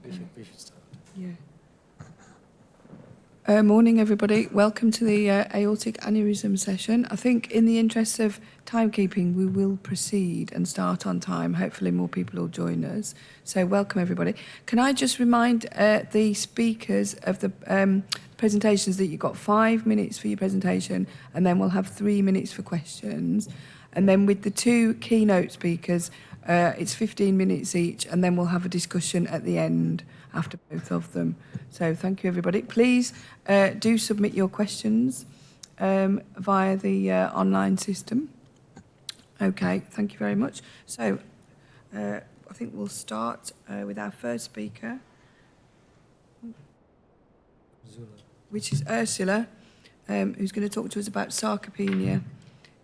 Okay. We should start. Yeah. Morning, everybody. Welcome to the aortic aneurysm session. I think in the interest of timekeeping, we will proceed and start on time. Hopefully more people will join us. So welcome, everybody. Can I just remind the speakers of the presentations that you've got 5 minutes for your presentation, and then we'll have 3 minutes for questions. And then with the two keynote speakers, it's 15 minutes each, and then we'll have a discussion at the end after both of them. So thank you, everybody. Please do submit your questions via the online system. Okay, thank you very much. So I think we'll start with our first speaker, which is Ursula, who's going to talk to us about sarcopenia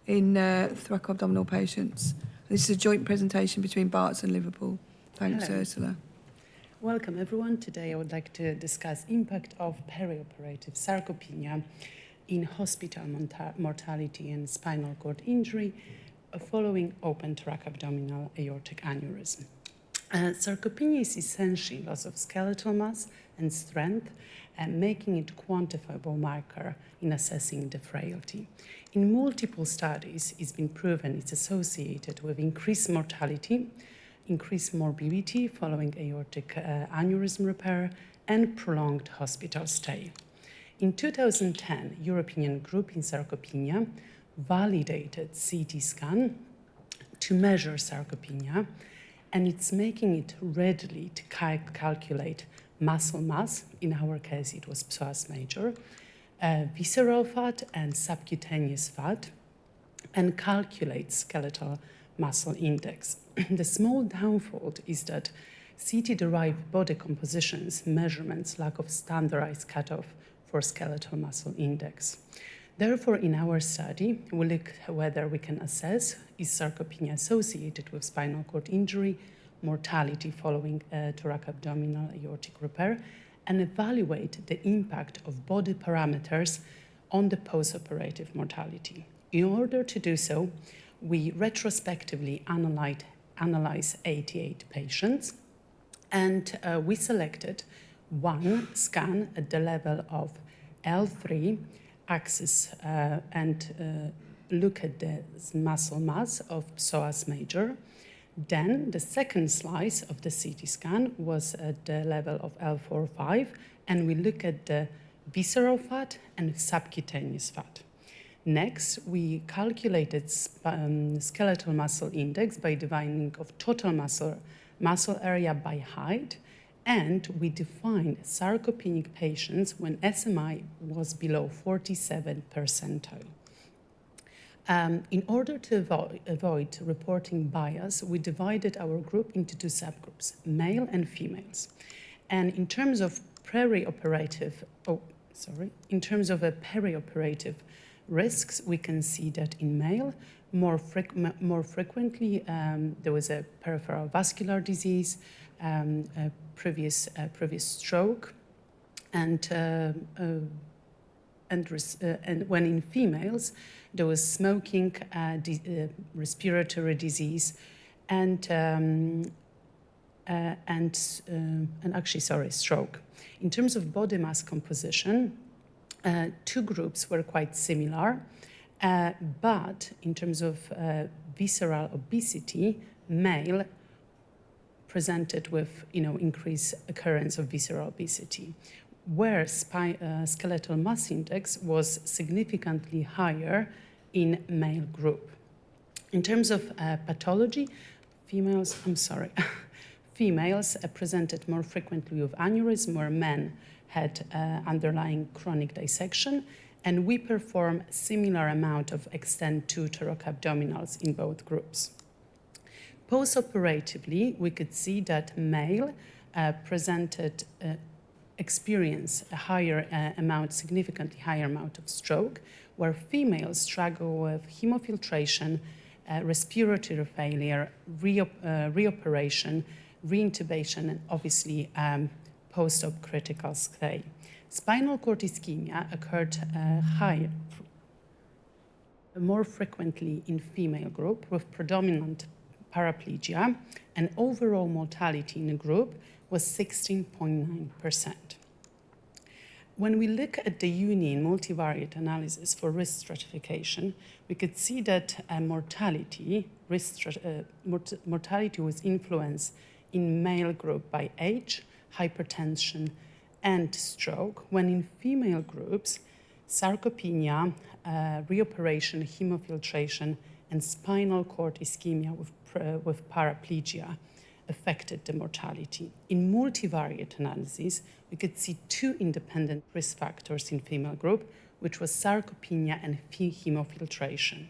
in thoracoabdominal patients. This is a joint presentation between Barts and Liverpool. Thanks, Hello. Ursula. Welcome, everyone. Today I would like to discuss impact of perioperative sarcopenia in hospital mortality and spinal cord injury following open thoracoabdominal aortic aneurysm. Sarcopenia is essentially loss of skeletal mass and strength, making it a quantifiable marker in assessing the frailty. In multiple studies, it's been proven it's associated with increased mortality, increased morbidity following aortic aneurysm repair, and prolonged hospital stay. In 2010, European group in sarcopenia validated CT scan to measure sarcopenia, and it's making it readily to calculate muscle mass. In our case, it was psoas major, visceral fat and subcutaneous fat, and calculate skeletal muscle index. The small downfall is that CT-derived body compositions measurements lack of standardized cutoff for skeletal muscle index. Therefore, in our study, we look whether we can assess is sarcopenia associated with spinal cord injury, mortality following thoracoabdominal aortic repair, and evaluate the impact of body parameters on the postoperative mortality. In order to do so, we retrospectively analyze 88 patients, and we selected one scan at the level of L3 axis and look at the muscle mass of psoas major. Then the second slice of the CT scan was at the level of L4-5, and we look at the visceral fat and subcutaneous fat. Next, we calculated skeletal muscle index by dividing of total muscle area by height, and we defined sarcopenic patients when SMI was below 47 percentile. In order to avoid reporting bias, we divided our group into two subgroups, male and females. And in terms of perioperative risks, we can see that in male, more frequently there was a peripheral vascular disease, a previous stroke, and when in females there was smoking, respiratory disease, and stroke. In terms of body mass composition, two groups were quite similar, but in terms of visceral obesity, male presented with increased occurrence of visceral obesity, where skeletal mass index was significantly higher in male group. In terms of pathology, females presented more frequently with aneurysm, where men had underlying chronic dissection, and we perform similar amount of extent to thoracoabdominals in both groups. Post-operatively, we could see that male experience a higher significantly higher amount of stroke, where females struggle with hemofiltration, respiratory failure, reoperation, reintubation, and obviously post-op critical stay. Spinal cord ischemia occurred more frequently in female group, with predominant paraplegia, and overall mortality in the group was 16.9%. When we look at the union multivariate analysis for risk stratification, we could see that mortality was influenced in male group by age, hypertension, and stroke, when in female groups, sarcopenia, reoperation, hemofiltration, and spinal cord ischemia with paraplegia affected the mortality. In multivariate analysis, we could see two independent risk factors in female group, which was sarcopenia and hemofiltration.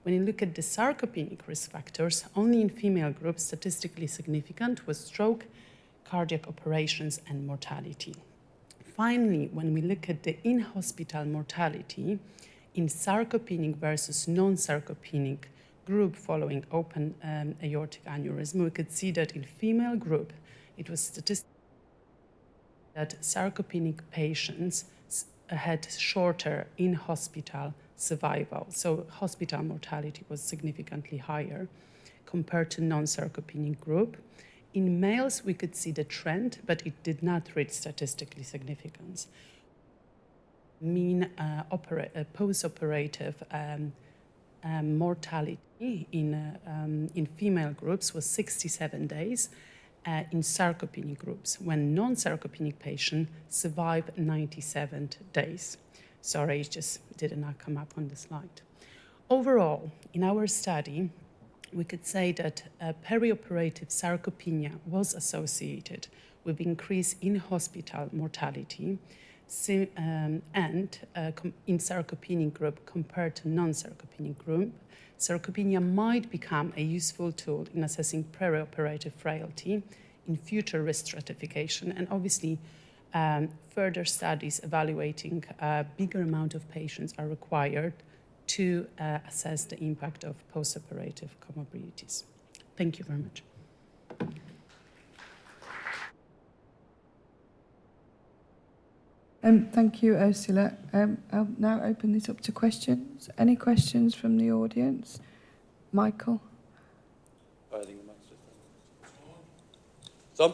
When you look at the sarcopenic risk factors, only in female group statistically significant was stroke, cardiac operations, and mortality. Finally, when we look at the in-hospital mortality in sarcopenic versus non-sarcopenic group following open aortic aneurysm, we could see that in female group, it was statistically that sarcopenic patients had shorter in-hospital survival. So hospital mortality was significantly higher compared to non-sarcopenic group. In males, we could see the trend, but it did not reach statistical significance. Mean post-operative mortality in female groups was 67 days in sarcopenic groups, when non-sarcopenic patients survived 97 days. Sorry, it just did not come up on the slide. Overall, in our study, we could say that perioperative sarcopenia was associated with increase in hospital mortality and in sarcopenic group compared to non-sarcopenic group. Sarcopenia might become a useful tool in assessing perioperative frailty in future risk stratification, and obviously further studies evaluating a bigger amount of patients are required to assess the impact of post-operative comorbidities. Thank you very much. Thank you, Ursula. I'll now open this up to questions. Any questions from the audience? Michael? I think the mic's just on.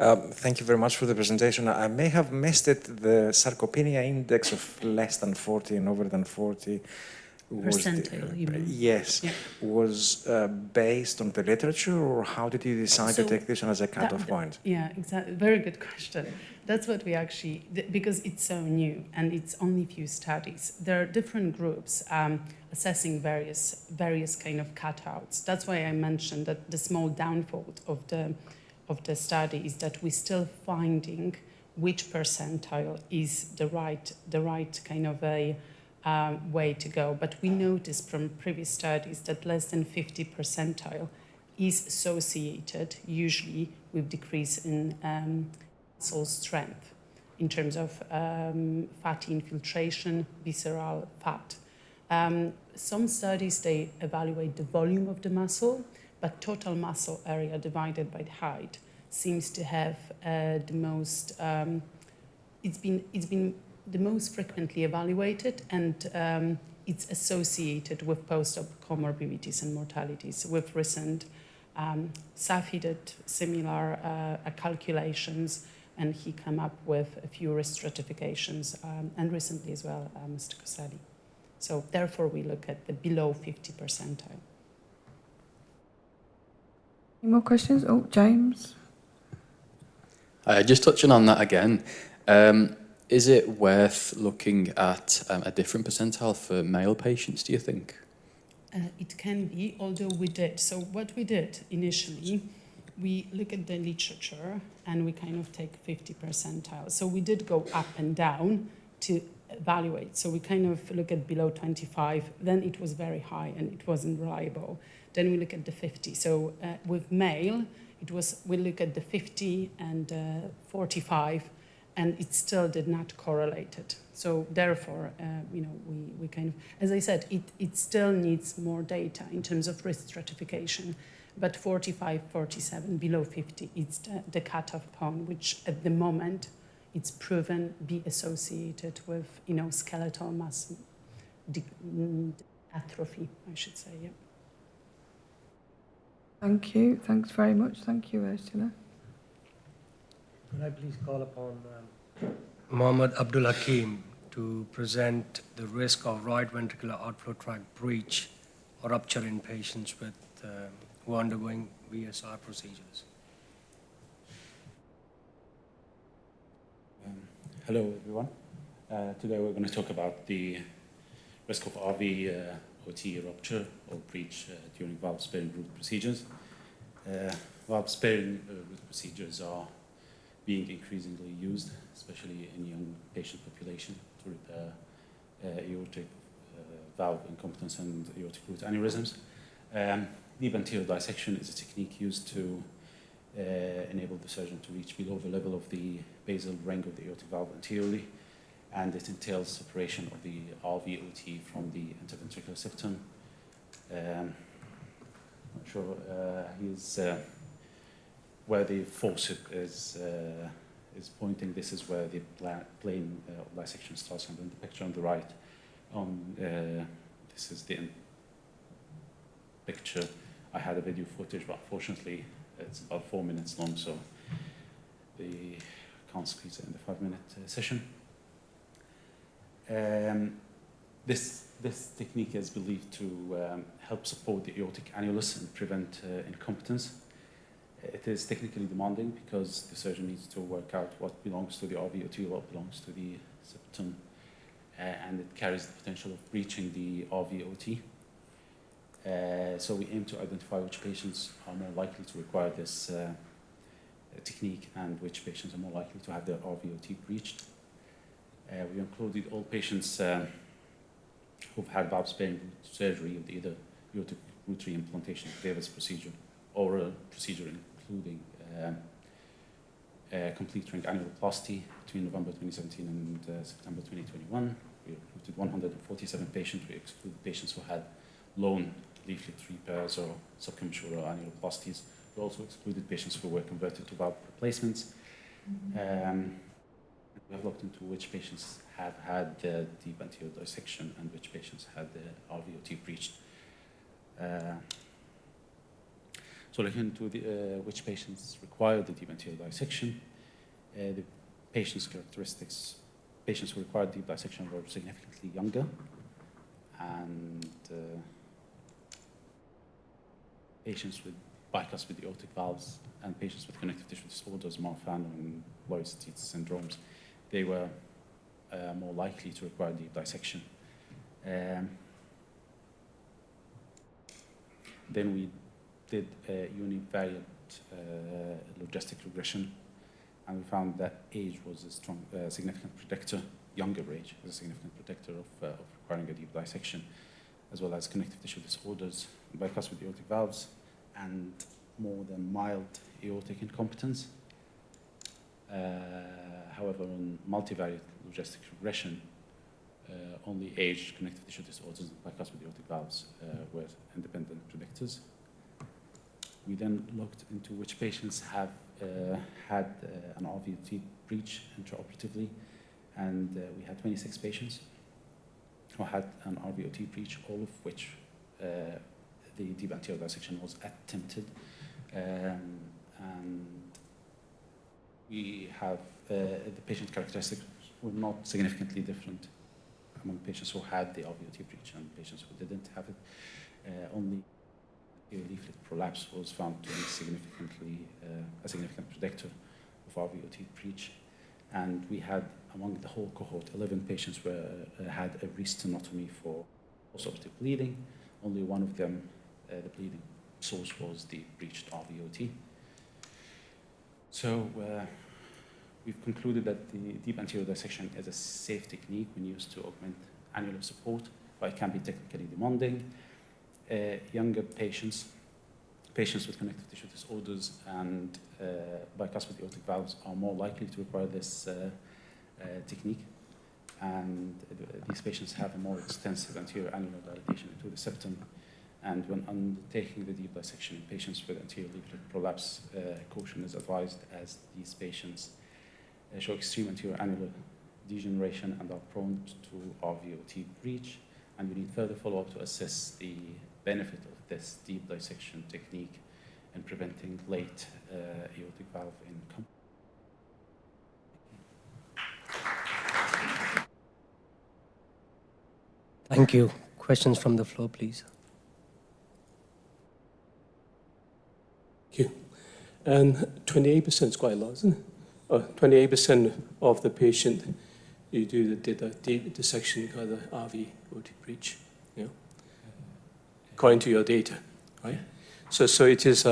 Tom? Thank you very much for the presentation. I may have missed it. The sarcopenia index of less than 40 and over than 40 was Percentile, you mean? Yes. Yeah. Was based on the literature, or how did you decide to take this one as a cutoff point? Yeah, exactly. Very good question. That's what we actually, because it's so new and it's only few studies. There are different groups assessing various kind of cutouts. That's why I mentioned that the small downfall of the study is that we're still finding which percentile is the right kind of a way to go. But we noticed from previous studies that less than 50 percentile is associated usually with decrease in muscle strength in terms of fatty infiltration, visceral fat. Some studies, they evaluate the volume of the muscle, but total muscle area divided by the height seems to have the most, it's been the most frequently evaluated, and it's associated with post-op comorbidities and mortalities. With recent Safi did similar calculations, and he came up with a few risk stratifications, and recently as well, Mr. Coselli. So therefore, we look at the below 50 percentile. Any more questions? Oh, James? Just touching on that again, is it worth looking at a different percentile for male patients, do you think? It can be, although we did. So what we did initially, we look at the literature and we kind of take 50 percentile. So we did go up and down to evaluate. So we kind of look at below 25, then it was very high and it wasn't reliable. Then we look at the 50. So with male, we look at the 50 and 45, and it still did not correlate it. So therefore, we kind of, as I said, it still needs more data in terms of risk stratification. But 45, 47, below 50, it's the cutoff point, which at the moment, it's proven be associated with, skeletal muscle atrophy, I should say, yeah. Thank you. Thanks very much. Thank you, Ursula. Could I please call upon Mohammed Abdul Hakim to present the risk of right ventricular outflow tract breach or rupture in patients with who are undergoing VSR procedures? Hello, everyone. Today we're going to talk about the risk of RV OT rupture or breach during valve-sparing root procedures. Valve-sparing root procedures are being increasingly used, especially in young patient population, to repair aortic valve incompetence and aortic root aneurysms. Deep anterior dissection is a technique used to enable the surgeon to reach below the level of the basal ring of the aortic valve anteriorly, and it entails separation of the RVOT from the interventricular septum. Not sure where the faucet is pointing. This is where the plane dissection starts, and then the picture on the right. This is the picture. I had a video footage, but unfortunately it's about 4 minutes long, so they can't squeeze it in the 5-minute session. This technique is believed to help support the aortic annulus and prevent incompetence. It is technically demanding because the surgeon needs to work out what belongs to the RVOT, what belongs to the septum, and it carries the potential of breaching the RVOT. So we aim to identify which patients are more likely to require this technique and which patients are more likely to have their RVOT breached. We included all patients who've had valve-sparing surgery with either aortic root reimplantation, Davis procedure, or a procedure including complete ring annuloplasty between November 2017 and September 2021. We recruited 147 patients. We excluded patients who had lone leaflet repairs or subcommissural annuloplasties. We also excluded patients who were converted to valve replacements. We have looked into which patients have had the deep anterior dissection and which patients had the RVOT breached. So looking into which patients require the deep anterior dissection, the patient's characteristics, patients who required deep dissection were significantly younger, and patients with bicuspid aortic valves and patients with connective tissue disorders, Marfan and Loeys-Dietz syndromes, they were more likely to require deep dissection. Then we did a univariate logistic regression, and we found that age was a strong, significant predictor. Younger age is a significant predictor of requiring a deep dissection, as well as connective tissue disorders, bicuspid aortic valves, and more than mild aortic incompetence. However, in multivariate logistic regression, only age, connective tissue disorders, and bicuspid aortic valves were independent predictors. We then looked into which patients have had an RVOT breach intraoperatively, and we had 26 patients who had an RVOT breach, all of which the deep anterior dissection was attempted. And we have the patient characteristics were not significantly different among patients who had the RVOT breach and patients who didn't have it. Only leaflet prolapse was found to be a significant predictor of RVOT breach. And we had, among the whole cohort, 11 patients had a restenotomy for postoperative bleeding. Only one of them, the bleeding source was the breached RVOT. So we've concluded that the deep anterior dissection is a safe technique when used to augment annular support, but it can be technically demanding. Younger patients with connective tissue disorders and bicuspid aortic valves are more likely to require this technique, and these patients have a more extensive anterior annular dilatation into the septum. And when undertaking the deep dissection in patients with anterior leaflet prolapse, caution is advised, as these patients show extreme anterior annular degeneration and are prone to RVOT breach, and we need further follow-up to assess the benefit of this deep dissection technique in preventing late aortic valve incompetence. Thank you. Questions from the floor, please. Thank you. And 28% is quite a lot, isn't it? 28% of the patient, you did a deep dissection kind of RV aortic breach, you know, according to your data, right? So it is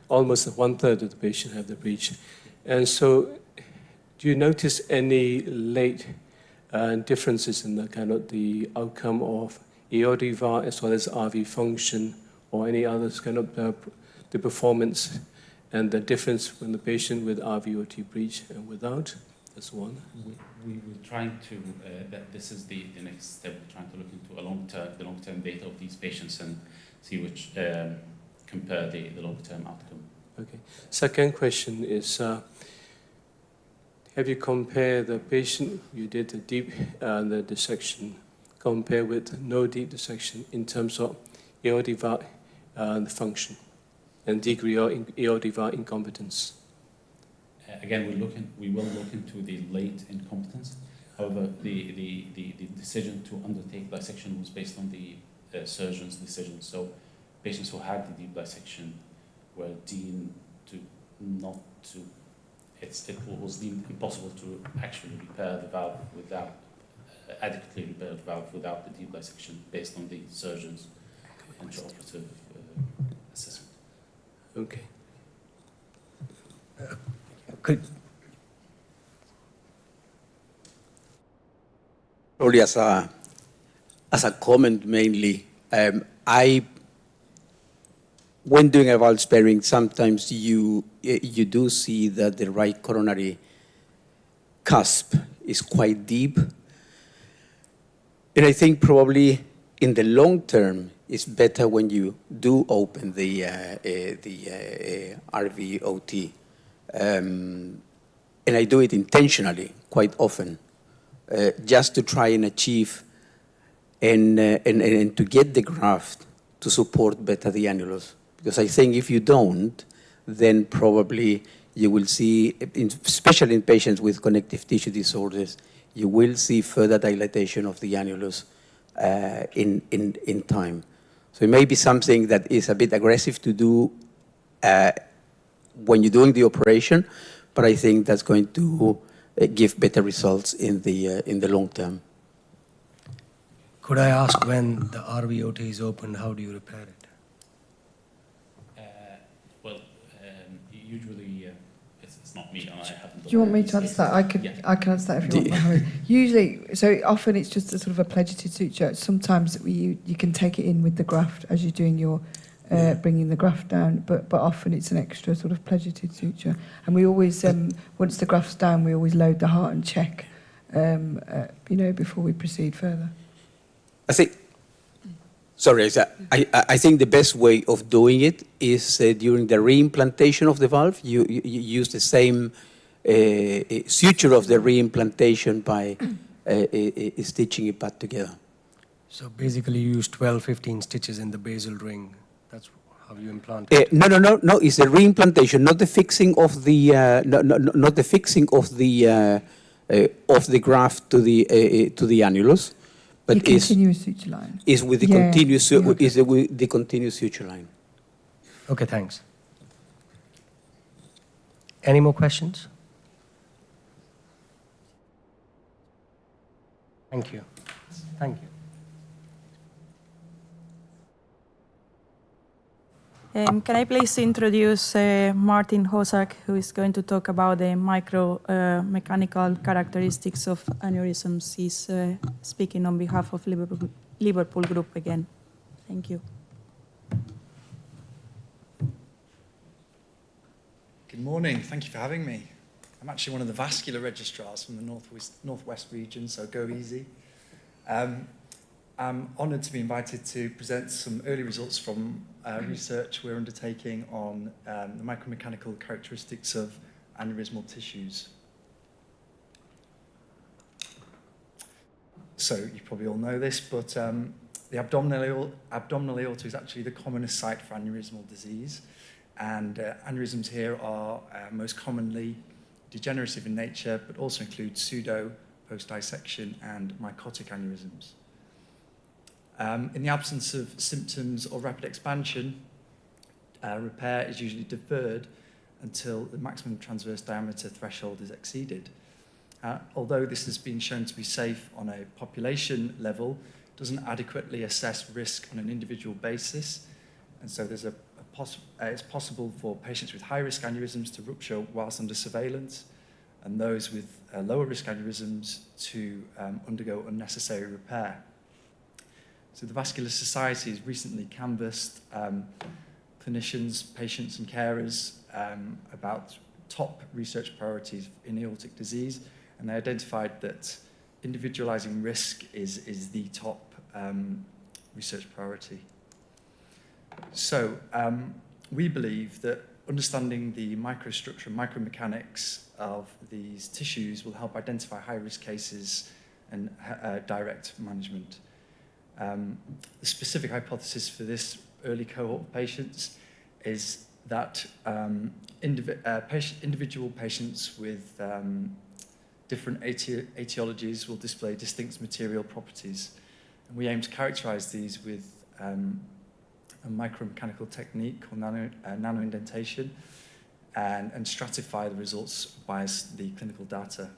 almost 1/3 of the patient have the breach. And so do you notice any late differences in the kind of the outcome of aortic valve as well as RV function or any others kind of the performance and the difference when the patient with RVOT breach and without? That's one. We were trying to, this is the next step, we're trying to look into the long-term data of these patients and see which, compare the long-term outcome. Okay. Second question is, have you compared the patient you did the deep the dissection compared with no deep dissection in terms of aortic valve function and degree of aortic valve incompetence? Again, we will look into the late incompetence. However, the decision to undertake dissection was based on the surgeon's decision. So patients who had the deep dissection were deemed to not to, it was deemed impossible to actually repair the valve without, adequately repair the valve without the deep dissection based on the surgeon's intraoperative assessment. Okay. Could Probably as a comment mainly, when doing a valve sparing, sometimes you do see that the right coronary cusp is quite deep. And I think probably in the long term, it's better when you do open the RVOT. And I do it intentionally quite often, just to try and achieve and to get the graft to support better the annulus. Because I think if you don't, then probably you will see, especially in patients with connective tissue disorders, you will see further dilatation of the annulus in time. So it may be something that is a bit aggressive to do when you're doing the operation, but I think that's going to give better results in the long term. Could I ask, when the RVOT is open, how do you repair it? Usually it's not me, and I haven't. Do you want me to answer that? I can answer that if you want, Mohammed. Usually, so often it's just a sort of a pledgeted suture. Sometimes you can take it in with the graft as you're doing your bringing the graft down, but often it's an extra sort of pledgeted suture. And we always, once the graft's down, we always load the heart and check, before we proceed further. I think the best way of doing it is during the reimplantation of the valve. You use the same suture of the reimplantation by stitching it back together. So basically you use 12, 15 stitches in the basal ring. That's how you implant it? No. It's the reimplantation, not the fixing of the not the fixing of the graft to the annulus. But the continuous suture line. Is with the continuous is with the continuous suture line. Okay, thanks. Any more questions? Thank you. Thank you. Can I please introduce Martin Hosak, who is going to talk about the mechanical characteristics of aneurysms. He's speaking on behalf of Liverpool Group again. Thank you. Good morning. Thank you for having me. I'm actually one of the vascular registrars from the Northwest region, so go easy. I'm honoured to be invited to present some early results from research we're undertaking on the micromechanical characteristics of aneurysmal tissues. So you probably all know this, but the abdominal aorta is actually the commonest site for aneurysmal disease. And aneurysms here are most commonly degenerative in nature, but also include pseudo, post-dissection, and mycotic aneurysms. In the absence of symptoms or rapid expansion, repair is usually deferred until the maximum transverse diameter threshold is exceeded. Although this has been shown to be safe on a population level, it doesn't adequately assess risk on an individual basis, and so there's it's possible for patients with high-risk aneurysms to rupture whilst under surveillance, and those with lower-risk aneurysms to undergo unnecessary repair. So the Vascular Society has recently canvassed clinicians, patients and carers about top research priorities in aortic disease, and they identified that individualizing risk is the top research priority. So we believe that understanding the microstructure and micromechanics of these tissues will help identify high-risk cases and direct management. The specific hypothesis for this early cohort of patients is that individual patients with different etiologies will display distinct material properties. And we aim to characterize these with a micromechanical technique called nanoindentation and stratify the results by the clinical data.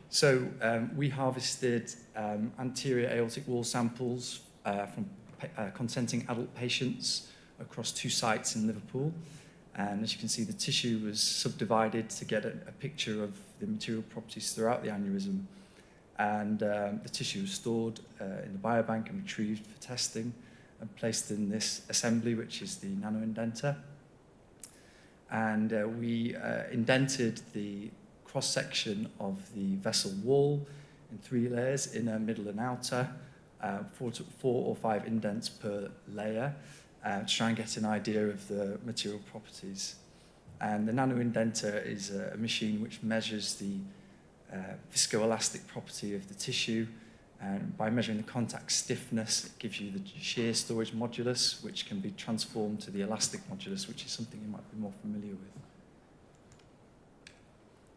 So we harvested anterior aortic wall samples from consenting adult patients across 2 sites in Liverpool. And as you can see, the tissue was subdivided to get a picture of the material properties throughout the aneurysm. And the tissue was stored in the biobank and retrieved for testing and placed in this assembly, which is the nanoindenter. And we indented the cross-section of the vessel wall in 3 layers, inner, middle, and outer, 4 or 5 indents per layer, to try and get an idea of the material properties. And the nanoindenter is a machine which measures the viscoelastic property of the tissue, and by measuring the contact stiffness, it gives you the shear storage modulus, which can be transformed to the elastic modulus, which is something you might be more familiar with.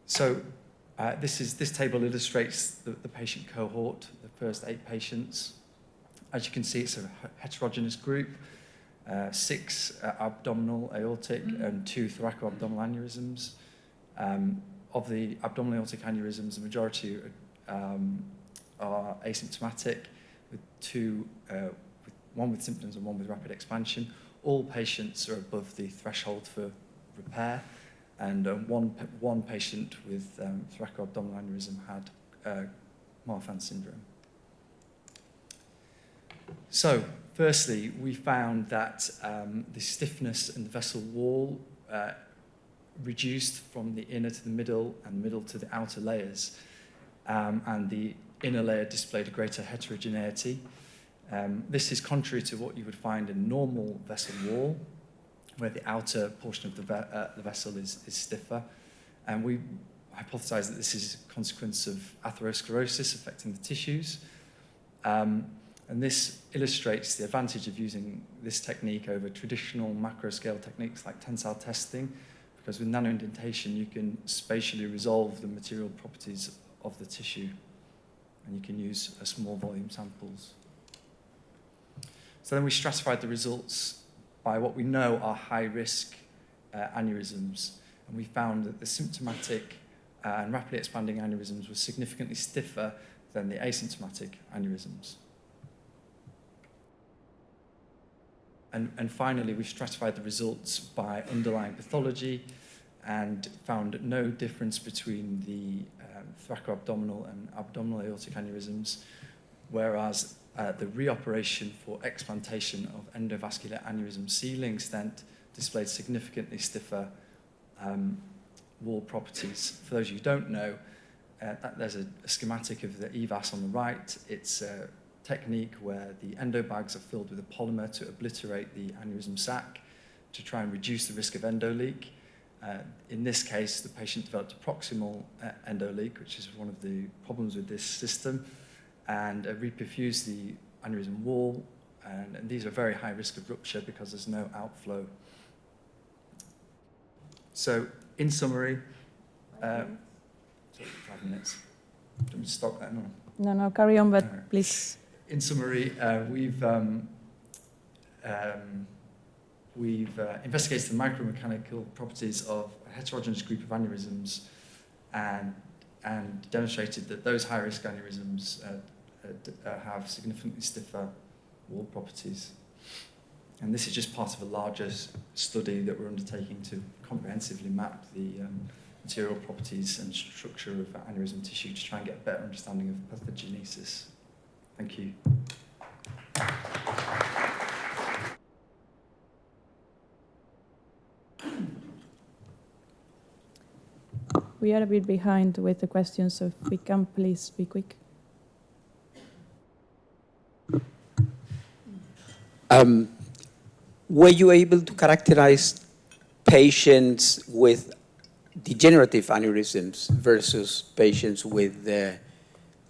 So this table illustrates the patient cohort, the first 8 patients. As you can see, it's a heterogeneous group, 6 abdominal aortic and 2 thoracoabdominal aneurysms. Of the abdominal aortic aneurysms, the majority are asymptomatic, with one with symptoms and one with rapid expansion. All patients are above the threshold for repair, and one patient with thoracoabdominal aneurysm had Marfan syndrome. So, firstly, we found that the stiffness in the vessel wall reduced from the inner to the middle and middle to the outer layers, and the inner layer displayed a greater heterogeneity. This is contrary to what you would find in normal vessel wall, where the outer portion of the vessel is stiffer. And we hypothesize that this is a consequence of atherosclerosis affecting the tissues. And this illustrates the advantage of using this technique over traditional macro-scale techniques like tensile testing, because with nanoindentation you can spatially resolve the material properties of the tissue, and you can use small volume samples. So then we stratified the results by what we know are high-risk aneurysms, and we found that the symptomatic and rapidly expanding aneurysms were significantly stiffer than the asymptomatic aneurysms. And finally, we stratified the results by underlying pathology and found no difference between the thoracoabdominal and abdominal aortic aneurysms, whereas the reoperation for explantation of endovascular aneurysm sealing stent displayed significantly stiffer wall properties. For those of you who don't know, there's a schematic of the EVAS on the right. It's a technique where the endobags are filled with a polymer to obliterate the aneurysm sac to try and reduce the risk of endoleak. In this case, the patient developed a proximal endoleak, which is one of the problems with this system, and reperfused the aneurysm wall and these are very high risk of rupture because there's no outflow. So, in summary, sorry, 5 minutes. Do we stop that? No. No, carry on, but Alright. please. In summary, we've investigated the micromechanical properties of a heterogeneous group of aneurysms and demonstrated that those high-risk aneurysms have significantly stiffer wall properties. And this is just part of a larger study that we're undertaking to comprehensively map the material properties and structure of aneurysm tissue to try and get a better understanding of pathogenesis. Thank you. We are a bit behind with the questions, so if we can please be quick. Were you able to characterize patients with degenerative aneurysms versus patients with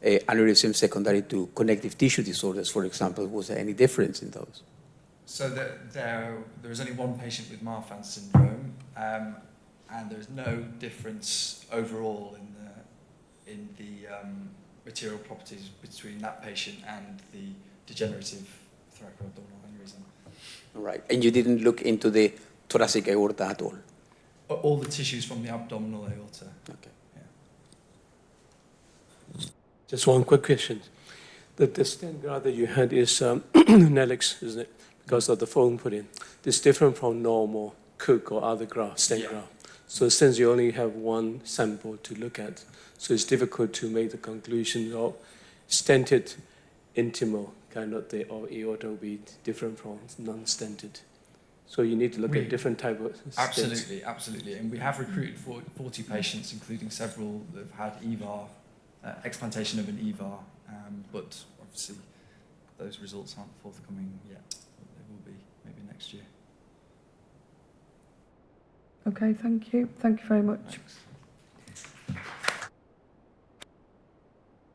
aneurysm secondary to connective tissue disorders, for example? Was there any difference in those? So there was only one patient with Marfan syndrome, and there's no difference overall in the material properties between that patient and the degenerative thoracoabdominal aneurysm. All right. And you didn't look into the thoracic aorta at all? All the tissues from the abdominal aorta. Okay. Yeah. Just one quick question. The stent graft that you had is Nelix, isn't it? Because of the foam put in. This different from normal Cook or other graft, stent graft. So since you only have one sample to look at, so it's difficult to make the conclusion of stented intimal, kind of the or aorta will be different from non-stented. So you need to look at different type of stents. Absolutely. And we have recruited 40 patients, including several that have had EVAR, explantation of an EVAR, but obviously those results aren't forthcoming yet. They will be maybe next year. Okay, thank you. Thank you very much. Thanks.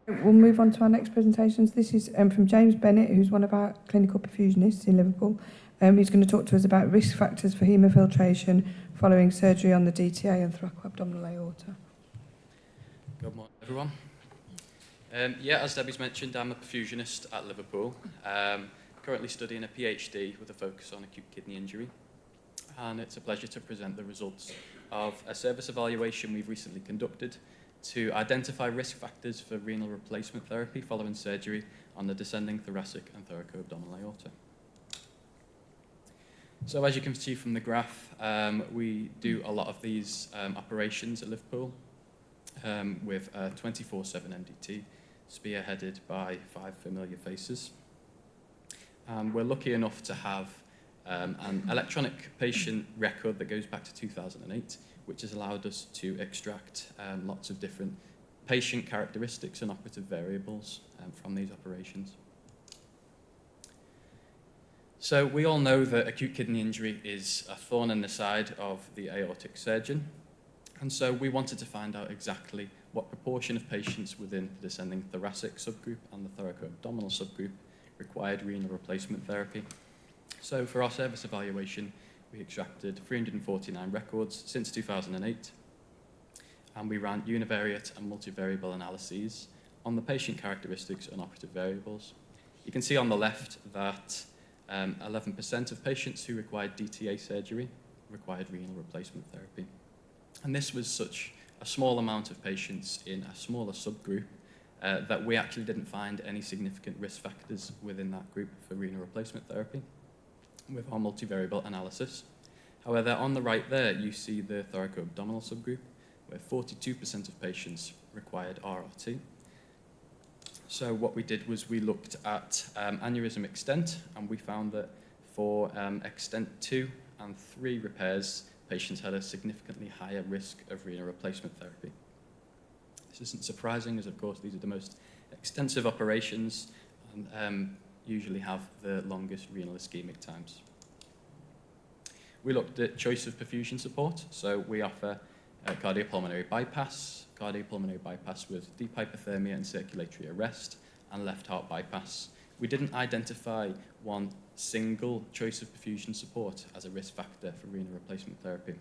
We'll move on to our next presentations. This is from James Bennett, who's one of our clinical perfusionists in Liverpool. He's going to talk to us about risk factors for hemofiltration following surgery on the DTA and thoracoabdominal aorta. Good morning, everyone. As Debbie's mentioned, I'm a perfusionist at Liverpool, currently studying a PhD with a focus on acute kidney injury. And it's a pleasure to present the results of a service evaluation we've recently conducted to identify risk factors for renal replacement therapy following surgery on the descending thoracic and thoracoabdominal aorta. So as you can see from the graph, we do a lot of these operations at Liverpool with 24/7 MDT, spearheaded by 5 familiar faces. We're lucky enough to have an electronic patient record that goes back to 2008, which has allowed us to extract lots of different patient characteristics and operative variables from these operations. So we all know that acute kidney injury is a thorn in the side of the aortic surgeon, and so we wanted to find out exactly what proportion of patients within the descending thoracic subgroup and the thoracoabdominal subgroup required renal replacement therapy. So for our service evaluation, we extracted 349 records since 2008, and we ran univariate and multivariable analyses on the patient characteristics and operative variables. You can see on the left that 11% of patients who required DTA surgery required renal replacement therapy. And this was such a small amount of patients in a smaller subgroup that we actually didn't find any significant risk factors within that group for renal replacement therapy with our multivariable analysis. However, on the right there, you see the thoracoabdominal subgroup, where 42% of patients required RRT. So what we did was we looked at aneurysm extent, and we found that for extent 2 and 3 repairs, patients had a significantly higher risk of renal replacement therapy. This isn't surprising, as of course these are the most extensive operations and usually have the longest renal ischemic times. We looked at choice of perfusion support, so we offer cardiopulmonary bypass with deep hypothermia and circulatory arrest, and left heart bypass we didn't identify one single choice of perfusion support as a risk factor for renal replacement therapy.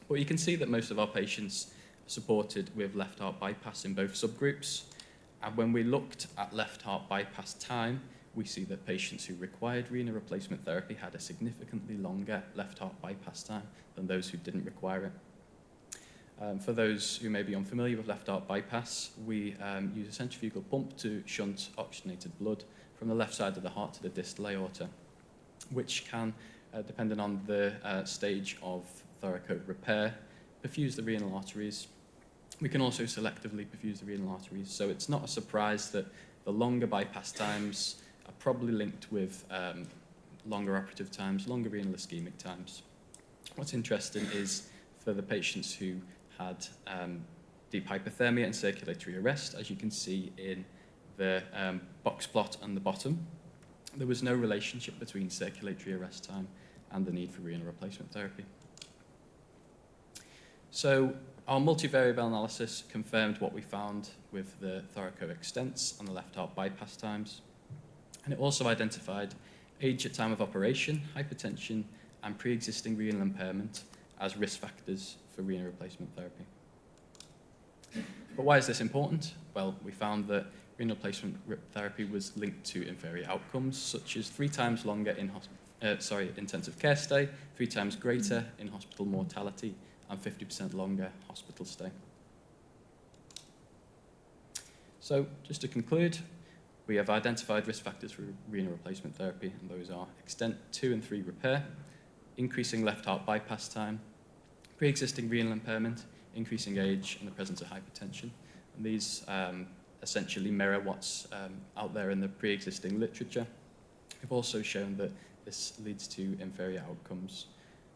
But you can see that most of our patients are supported with left heart bypass in both subgroups. And when we looked at left heart bypass time, we see that patients who required renal replacement therapy had a significantly longer left heart bypass time than those who didn't require it. For those who may be unfamiliar with left heart bypass, we use a centrifugal pump to shunt oxygenated blood from the left side of the heart to the distal aorta, which can, depending on the stage of thoracoid repair, perfuse the renal arteries. We can also selectively perfuse the renal arteries, so it's not a surprise that the longer bypass times are probably linked with longer operative times, longer renal ischemic times. What's interesting is for the patients who had deep hypothermia and circulatory arrest, as you can see in the box plot on the bottom, there was no relationship between circulatory arrest time and the need for renal replacement therapy. So our multivariable analysis confirmed what we found with the thoracoic stents and the left heart bypass times. And it also identified age at time of operation, hypertension, and pre-existing renal impairment as risk factors for renal replacement therapy. But why is this important? Well, we found that renal replacement therapy was linked to inferior outcomes, such as 3 times longer intensive care stay, 3 times greater in hospital mortality, and 50% longer hospital stay. So, just to conclude, we have identified risk factors for renal replacement therapy, and those are extent 2 and 3 repair, increasing left heart bypass time, pre-existing renal impairment, increasing age, and the presence of hypertension. And these essentially mirror what's out there in the pre-existing literature. We've also shown that this leads to inferior outcomes.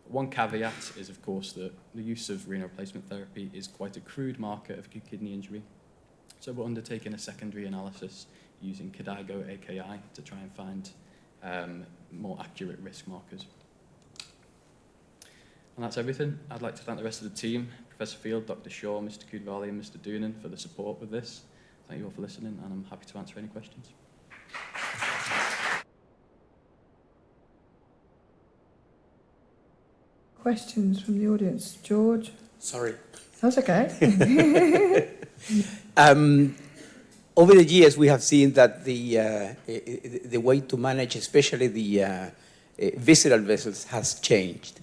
One caveat is, of course, that the use of renal replacement therapy is quite a crude marker of acute kidney injury. So we're undertaking a secondary analysis using KDIGO AKI to try and find more accurate risk markers. And that's everything. I'd like to thank the rest of the team, Professor Field, Dr. Shaw, Mr. Kudvali, and Mr. Doonan for the support with this. Thank you all for listening, and I'm happy to answer any questions. Questions from the audience? George? Sorry. That's okay. Over the years, we have seen that the way to manage, especially the visceral vessels, has changed.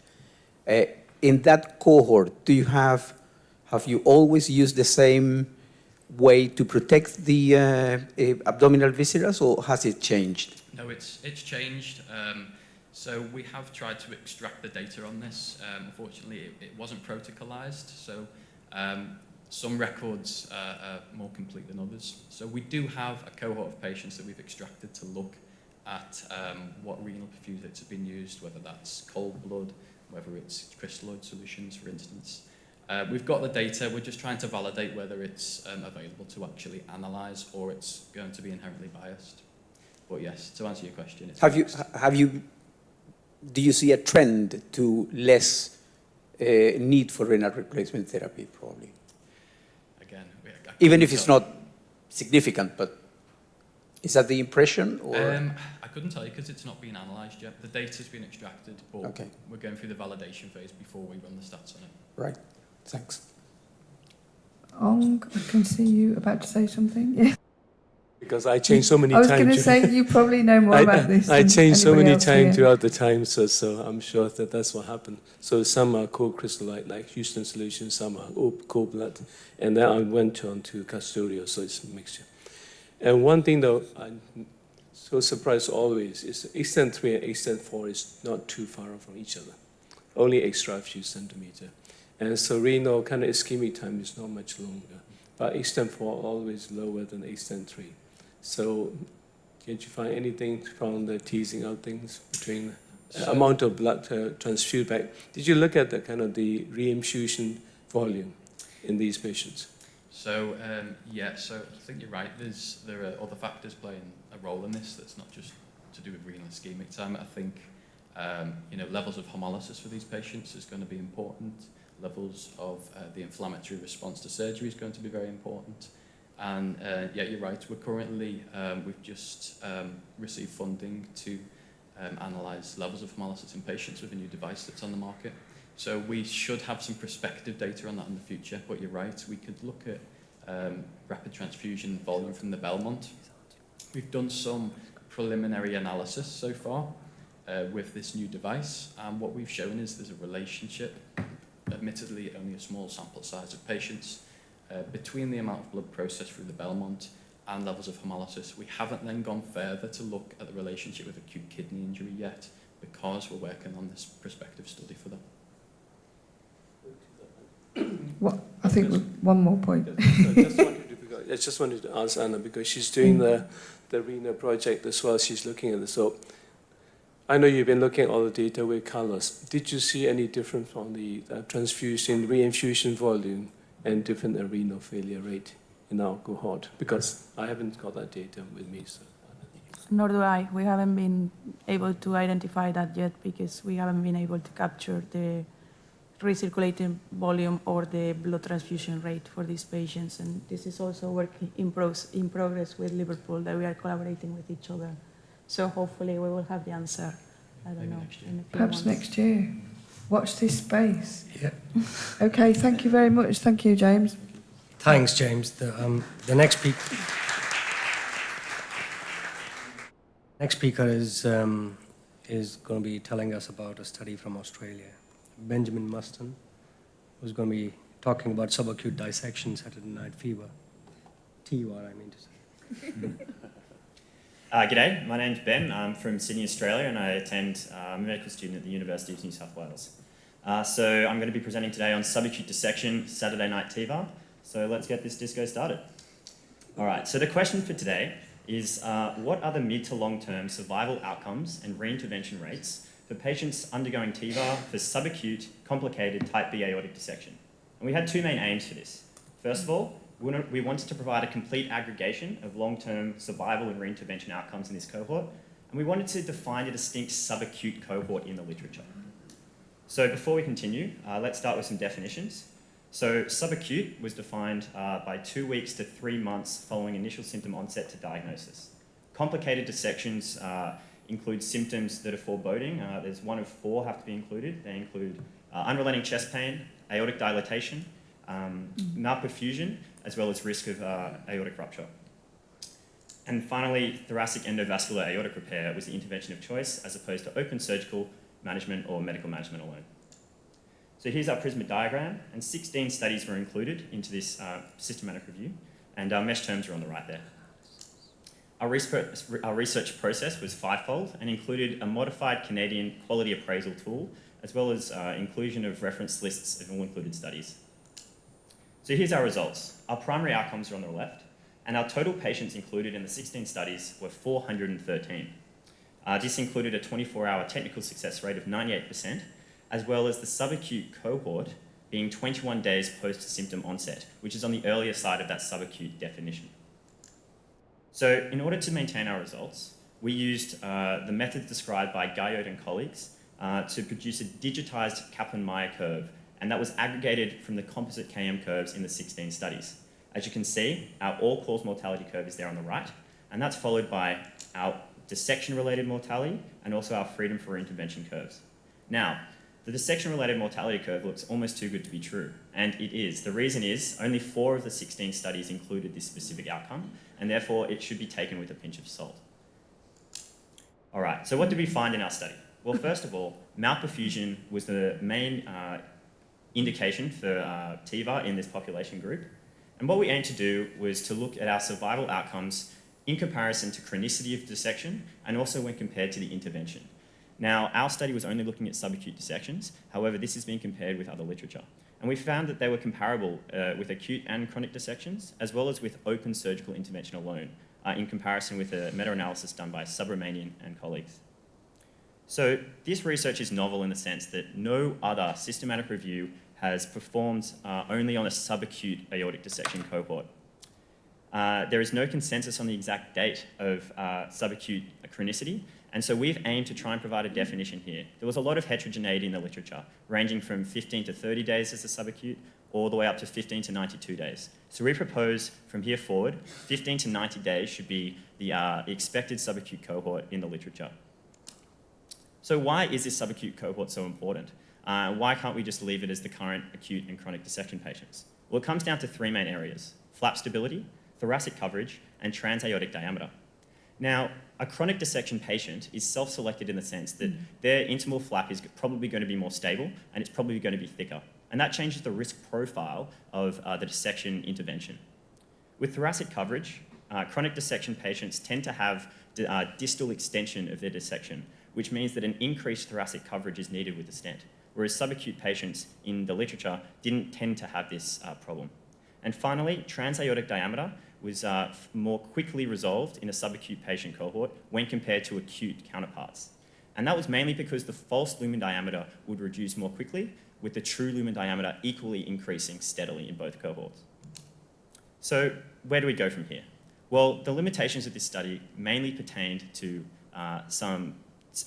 In that cohort, have you always used the same way to protect the abdominal viscerals, or has it changed? No, it's changed. So we have tried to extract the data on this. Unfortunately, it wasn't protocolized, so some records are more complete than others. So we do have a cohort of patients that we've extracted to look at what renal perfusants have been used, whether that's cold blood, whether it's crystalloid solutions, for instance. We've got the data, we're just trying to validate whether it's available to actually analyze or it's going to be inherently biased. But yes, to answer your question, it's do you see a trend to less need for renal replacement therapy, probably? Again, even if it's not significant, but is that the impression? Or? I couldn't tell you because it's not been analysed yet. The data's been extracted, but we're going through the validation phase before we run the stats on it. Right, thanks. Ong, I can see you about to say something. Yeah. Because I changed so many times. I was going to say you probably know more about this. I changed so many times throughout the time, so I'm sure that's what happened. So some are co-crystallite, like Houston solution, some are co-blood, and then I went on to custodial, so it's a mixture. And one thing though, I'm so surprised always is extent 3 and extent 4 is not too far from each other, only extra few centimeter. And so renal kind of ischemic time is not much longer, but extent 4 always lower than extent 3. So, can't you find anything from the teasing out things between amount of blood transfused back? Did you look at the kind of the reinfusion volume in these patients? So yeah, so I think you're right. There are other factors playing a role in this. That's not just to do with renal ischemic time. I think levels of hemolysis for these patients is going to be important. Levels of the inflammatory response to surgery is going to be very important. And yeah, you're right. We're currently, we've just received funding to analyse levels of hemolysis in patients with a new device that's on the market. So we should have some prospective data on that in the future, but you're right, we could look at rapid transfusion volume from the Belmont. We've done some preliminary analysis so far with this new device, and what we've shown is there's a relationship, admittedly only a small sample size of patients, between the amount of blood processed through the Belmont and levels of hemolysis. We haven't then gone further to look at the relationship with acute kidney injury yet, because we're working on this prospective study for that. What, I think one more point. I just wanted to ask Anna, because she's doing the RENA project as well. She's looking at this. So I know you've been looking at all the data with Carlos. Did you see any difference on the transfusion, reinfusion volume and different renal failure rate in our cohort? Because I haven't got that data with me. So. Nor do I. We haven't been able to identify that yet because we haven't been able to capture the recirculating volume or the blood transfusion rate for these patients. And this is also work in progress with Liverpool, that we are collaborating with each other. So hopefully we will have the answer, I don't know, in a few Perhaps months. next year. Watch this space. Yeah. Okay, thank you very much. Thank you, James. Thanks, James. The next speaker is going to be telling us about a study from Australia. Benjamin Muston, who's going to be talking about subacute dissection Saturday night fever. TUR, I mean to say. G'day, my name's Ben. I'm from Sydney, Australia, and I'm a medical student at the University of New South Wales. So I'm going to be presenting today on subacute dissection Saturday night TIVR. So let's get this disco started. All right, so the question for today is what are the mid to long-term survival outcomes and reintervention rates for patients undergoing TIVR for subacute, complicated type B aortic dissection? And we had two main aims for this. First of all, we wanted to provide a complete aggregation of long-term survival and reintervention outcomes in this cohort, and we wanted to define a distinct subacute cohort in the literature. So before we continue, let's start with some definitions. So subacute was defined by 2 weeks to 3 months following initial symptom onset to diagnosis. Complicated dissections include symptoms that are foreboding. There's 1 of 4 have to be included. They include unrelenting chest pain, aortic dilatation, malperfusion, as well as risk of aortic rupture. And finally, thoracic endovascular aortic repair was the intervention of choice as opposed to open surgical management or medical management alone. So here's our Prisma diagram, and 16 studies were included into this systematic review, and our mesh terms are on the right there. Our research process was fivefold and included a modified Canadian quality appraisal tool, as well as inclusion of reference lists of all included studies. So here's our results. Our primary outcomes are on the left, and our total patients included in the 16 studies were 413. This included a 24-hour technical success rate of 98%, as well as the subacute cohort being 21 days post-symptom onset, which is on the earlier side of that subacute definition. So in order to maintain our results, we used the methods described by Guyot and colleagues to produce a digitized Kaplan-Meier curve, and that was aggregated from the composite KM curves in the 16 studies. As you can see, our all-cause mortality curve is there on the right, and that's followed by our dissection-related mortality and also our freedom for intervention curves. Now, the dissection-related mortality curve looks almost too good to be true, and it is. The reason is only 4 of the 16 studies included this specific outcome, and therefore it should be taken with a pinch of salt. All right, so what did we find in our study? Well, first of all, malperfusion was the main indication for TIVR in this population group. And what we aimed to do was to look at our survival outcomes in comparison to chronicity of dissection and also when compared to the intervention. Now, our study was only looking at subacute dissections. However, this is being compared with other literature. And we found that they were comparable with acute and chronic dissections, as well as with open surgical intervention alone, in comparison with a meta-analysis done by Subramanian and colleagues. So this research is novel in the sense that no other systematic review has performed only on a subacute aortic dissection cohort. There is no consensus on the exact date of subacute chronicity, and so we've aimed to try and provide a definition here. There was a lot of heterogeneity in the literature, ranging from 15 to 30 days as a subacute, all the way up to 15 to 92 days. So we propose from here forward, 15 to 90 days should be the expected subacute cohort in the literature. So why is this subacute cohort so important? Why can't we just leave it as the current acute and chronic dissection patients? Well, it comes down to three main areas: flap stability, thoracic coverage, and transaortic diameter. Now, a chronic dissection patient is self-selected in the sense that their intimal flap is probably going to be more stable and it's probably going to be thicker. And that changes the risk profile of the dissection intervention. With thoracic coverage, chronic dissection patients tend to have distal extension of their dissection, which means that an increased thoracic coverage is needed with the stent, whereas subacute patients in the literature didn't tend to have this problem. And finally, transaortic diameter was more quickly resolved in a subacute patient cohort when compared to acute counterparts. And that was mainly because the false lumen diameter would reduce more quickly, with the true lumen diameter equally increasing steadily in both cohorts. So where do we go from here? Well, the limitations of this study mainly pertained to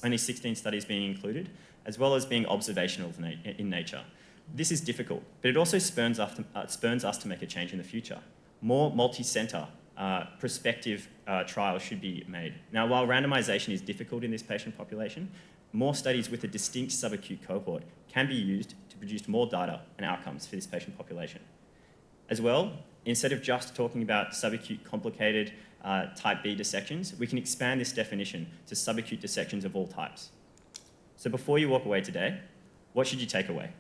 only 16 studies being included, as well as being observational in nature. This is difficult, but it also spurns us to make a change in the future. More multi-center prospective trials should be made. Now, while randomization is difficult in this patient population, more studies with a distinct subacute cohort can be used to produce more data and outcomes for this patient population. As well, instead of just talking about subacute complicated type B dissections, we can expand this definition to subacute dissections of all types. So before you walk away today, what should you take away?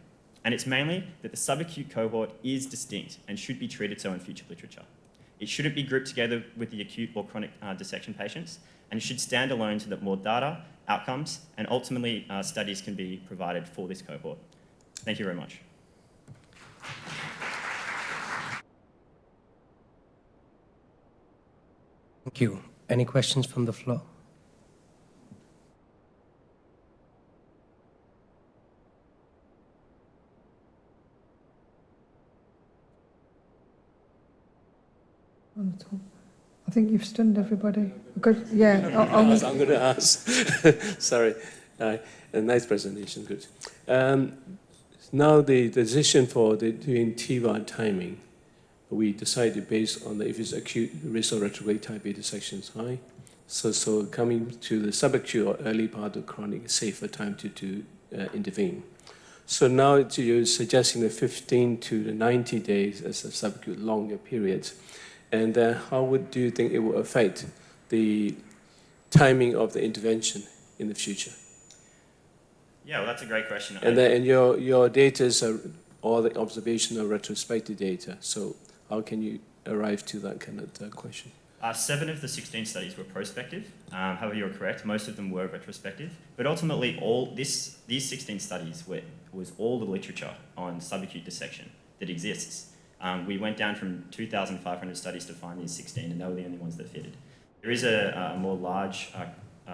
And it's mainly that the subacute cohort is distinct and should be treated so in future literature. It shouldn't be grouped together with the acute or chronic dissection patients, and it should stand alone so that more data, outcomes, and ultimately studies can be provided for this cohort. Thank you very much. Thank you. Any questions from the floor? On the top. I think you've stunned everybody. Good. Yeah. I'm going to ask. Sorry. A nice presentation. Good. Now the decision for doing TIVA timing, we decided based on if it's acute risk of retrograde type A dissection is high. So coming to the subacute or early part of chronic, safer time to intervene. So now you're suggesting the 15 to the 90 days as a subacute longer period. And how do you think it will affect the timing of the intervention in the future? Yeah, well, that's a great question. And your data is all the observational retrospective data. So how can you arrive to that kind of question? 7 of the 16 studies were prospective. However, you're correct. Most of them were retrospective. But ultimately, these 16 studies was all the literature on subacute dissection that exists. We went down from 2,500 studies to find these 16, and they were the only ones that fitted. There is a more large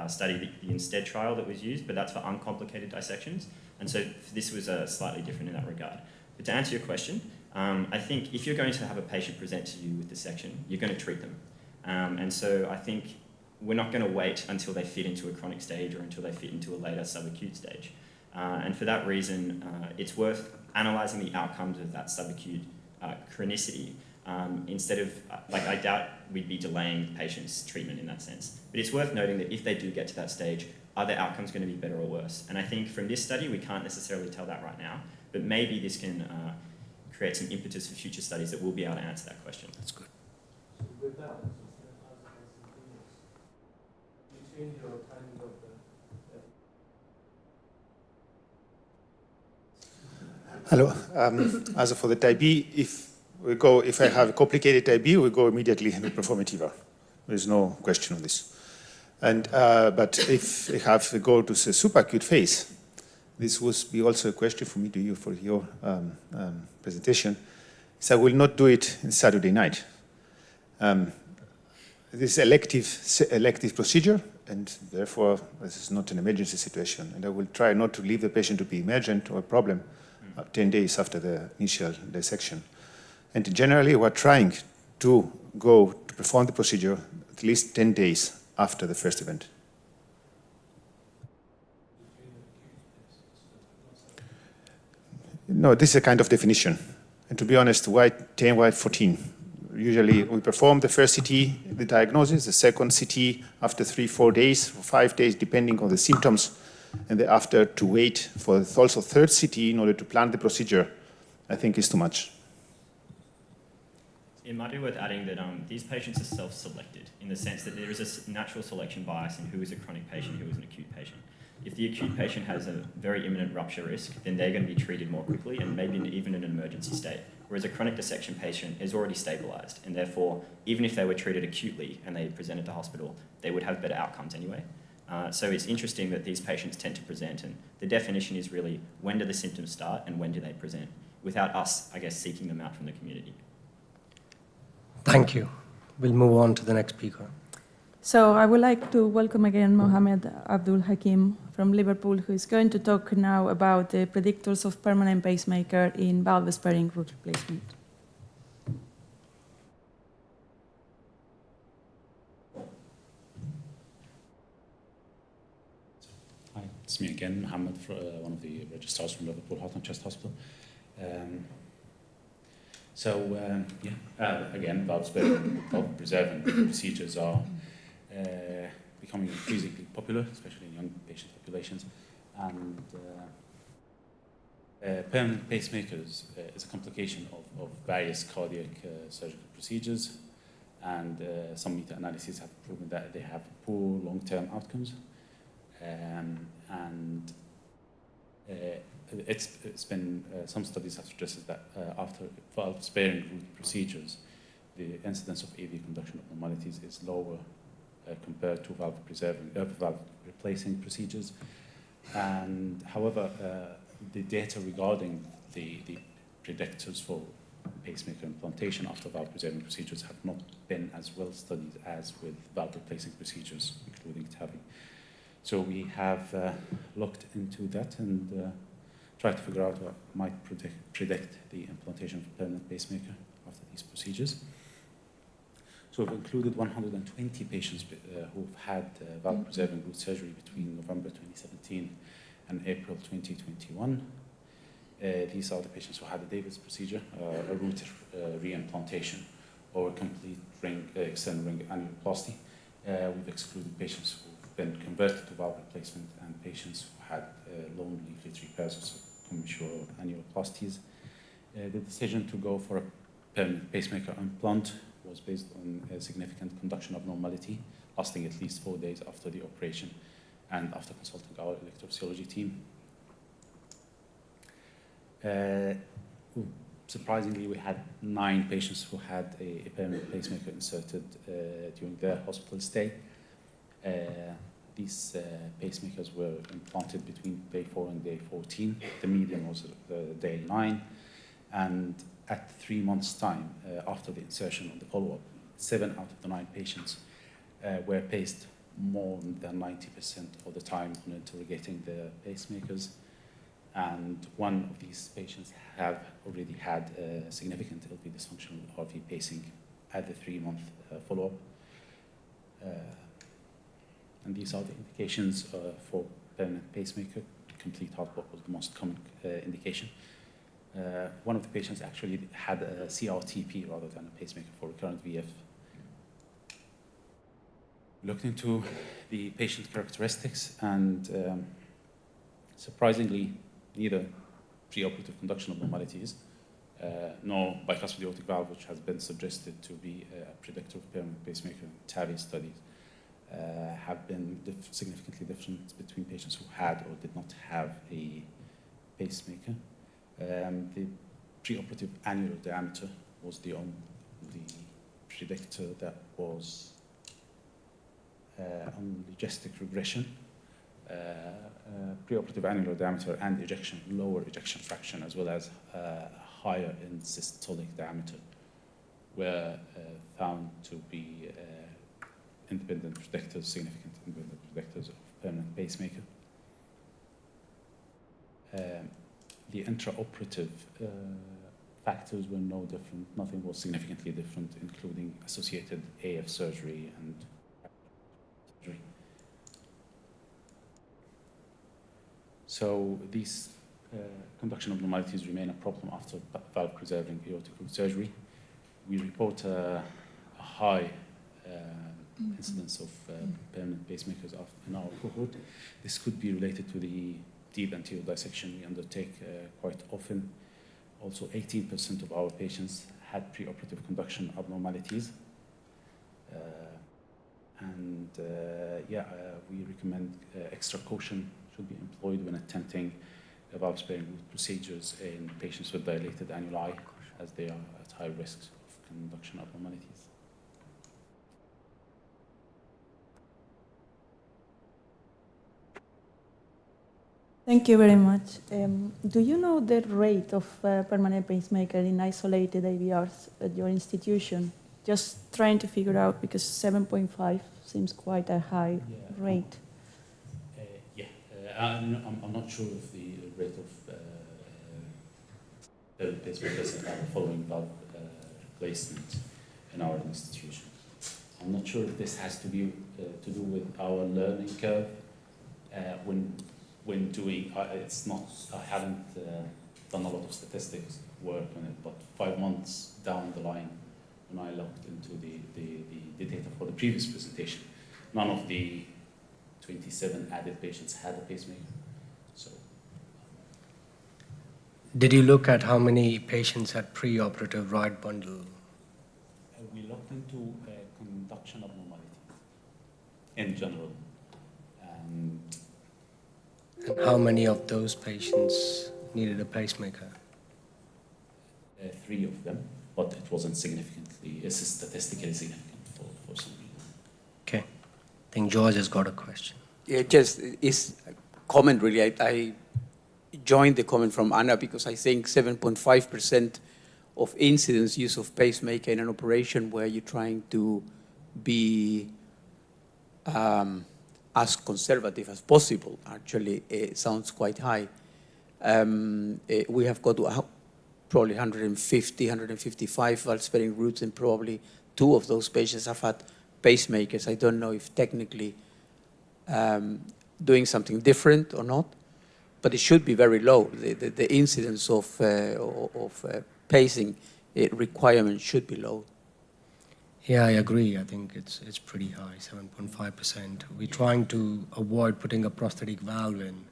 study, the INSTEAD trial that was used, but that's for uncomplicated dissections. And so this was slightly different in that regard. But to answer your question, I think if you're going to have a patient present to you with dissection, you're going to treat them. And so I think we're not going to wait until they fit into a chronic stage or until they fit into a later subacute stage. And for that reason, it's worth analysing the outcomes of that subacute chronicity instead of, I doubt we'd be delaying patients' treatment in that sense. But it's worth noting that if they do get to that stage, are their outcomes going to be better or worse? And I think from this study, we can't necessarily tell that right now, but maybe this can create some impetus for future studies that will be able to answer that question. That's good. Hello. As for the type B, if I have a complicated type B, we go immediately and perform a TIVA. There's no question on this. And but if I have to go to the subacute phase, this would be also a question for me to you for your presentation. So I will not do it on Saturday night. This is elective procedure, and therefore this is not an emergency situation. And I will try not to leave the patient to be emergent or a problem 10 days after the initial dissection. And generally, we're trying to go to perform the procedure at least 10 days after the first event. No, this is a kind of definition. And to be honest, why 10, why 14? Usually we perform the first CT, the diagnosis, the second CT after 3-4 days, or 5 days, depending on the symptoms, and thereafter to wait for the also third CT in order to plan the procedure, I think is too much. It might be worth adding that these patients are self-selected in the sense that there is a natural selection bias in who is a chronic patient, who is an acute patient. If the acute patient has a very imminent rupture risk, then they're going to be treated more quickly and maybe even in an emergency state. Whereas a chronic dissection patient is already stabilized, and therefore, even if they were treated acutely and they presented to hospital, they would have better outcomes anyway. So it's interesting that these patients tend to present, and the definition is really when do the symptoms start and when do they present, without us, I guess, seeking them out from the community. Thank you. We'll move on to the next speaker. So I would like to welcome again Mohammed Abdul Hakim from Liverpool, who is going to talk now about the predictors of permanent pacemaker in valve-sparing root replacement. Hi, it's me again, Mohammed, one of the registrars from Liverpool Heart and Chest Hospital. Again, valve preserving procedures are becoming increasingly popular, especially in young patient populations. And permanent pacemakers is a complication of various cardiac surgical procedures, and some meta-analyses have proven that they have poor long-term outcomes. It's been some studies have suggested that after valve-sparing root procedures, the incidence of AV conduction abnormalities is lower compared to valve replacing procedures. And however, the data regarding the predictors for pacemaker implantation after valve preserving procedures have not been as well studied as with valve replacing procedures, including TAVI. So we have looked into that and tried to figure out what might predict the implantation of a permanent pacemaker after these procedures. So we've included 120 patients who've had valve-preserving root surgery between November 2017 and April 2021. These are the patients who had a Davis procedure, a root reimplantation, or a complete external ring annuloplasty. We've excluded patients who've been converted to valve replacement and patients who had lone leaflet repairs, so commissural annuloplasties. The decision to go for a permanent pacemaker implant was based on a significant conduction abnormality lasting at least 4 days after the operation and after consulting our electrophysiology team. Surprisingly, we had 9 patients who had a permanent pacemaker inserted during their hospital stay. These pacemakers were implanted between day 4 and day 14. The median was day 9. And at 3 months' time, after the insertion of the follow-up, 7 out of the 9 patients were paced more than 90% of the time on interrogating their pacemakers. And one of these patients have already had significant LV dysfunction with RV pacing at the 3-month follow-up. And these are the indications for permanent pacemaker. Complete heart block was the most common indication. One of the patients actually had a CRTP rather than a pacemaker for recurrent VF. Looked into the patient characteristics, and surprisingly, neither preoperative conduction abnormalities nor bicuspid aortic valve, which has been suggested to be a predictor of permanent pacemaker in TAVI studies, have been significantly different between patients who had or did not have a pacemaker. The preoperative annular diameter was the only predictor that was on logistic regression. Preoperative annular diameter and lower ejection fraction, as well as higher in systolic diameter, were found to be independent predictors, significant independent predictors of permanent pacemaker. The intraoperative factors were no different. Nothing was significantly different, including associated AF surgery and surgery. So these conduction abnormalities remain a problem after valve-preserving aortic root surgery. We report a high incidence of permanent pacemakers in our cohort. This could be related to the deep anterior dissection we undertake quite often. Also, 18% of our patients had preoperative conduction abnormalities. We recommend extra caution should be employed when attempting valve-sparing root procedures in patients with dilated annuli, as they are at high risk of conduction abnormalities. Thank you very much. Do you know the rate of permanent pacemaker in isolated AVRs at your institution? Just trying to figure out, because 7.5 seems quite a high rate. I'm not sure of the rate of pacemakers that are following valve replacement in our institution. I'm not sure if this has to be to do with our learning curve when doing. It's not. I haven't done a lot of statistics work on it, but 5 months down the line, when I looked into the data for the previous presentation, none of the 27 added patients had a pacemaker. So, did you look at how many patients had preoperative right bundle? We looked into conduction abnormalities in general. And how many of those patients needed a pacemaker? 3 of them, but it wasn't statistically significant for some reason. Okay. I think George has got a question. Yeah, just is a comment really. I joined the comment from Anna because I think 7.5% of incidence use of pacemaker in an operation where you're trying to be as conservative as possible, actually, sounds quite high. We have got probably 150, 155 valve-sparing routes, and probably 2 of those patients have had pacemakers. I don't know if technically doing something different or not, but it should be very low. The incidence of pacing requirement should be low. Yeah, I agree. I think it's pretty high, 7.5%. We're trying to avoid putting a prosthetic valve in,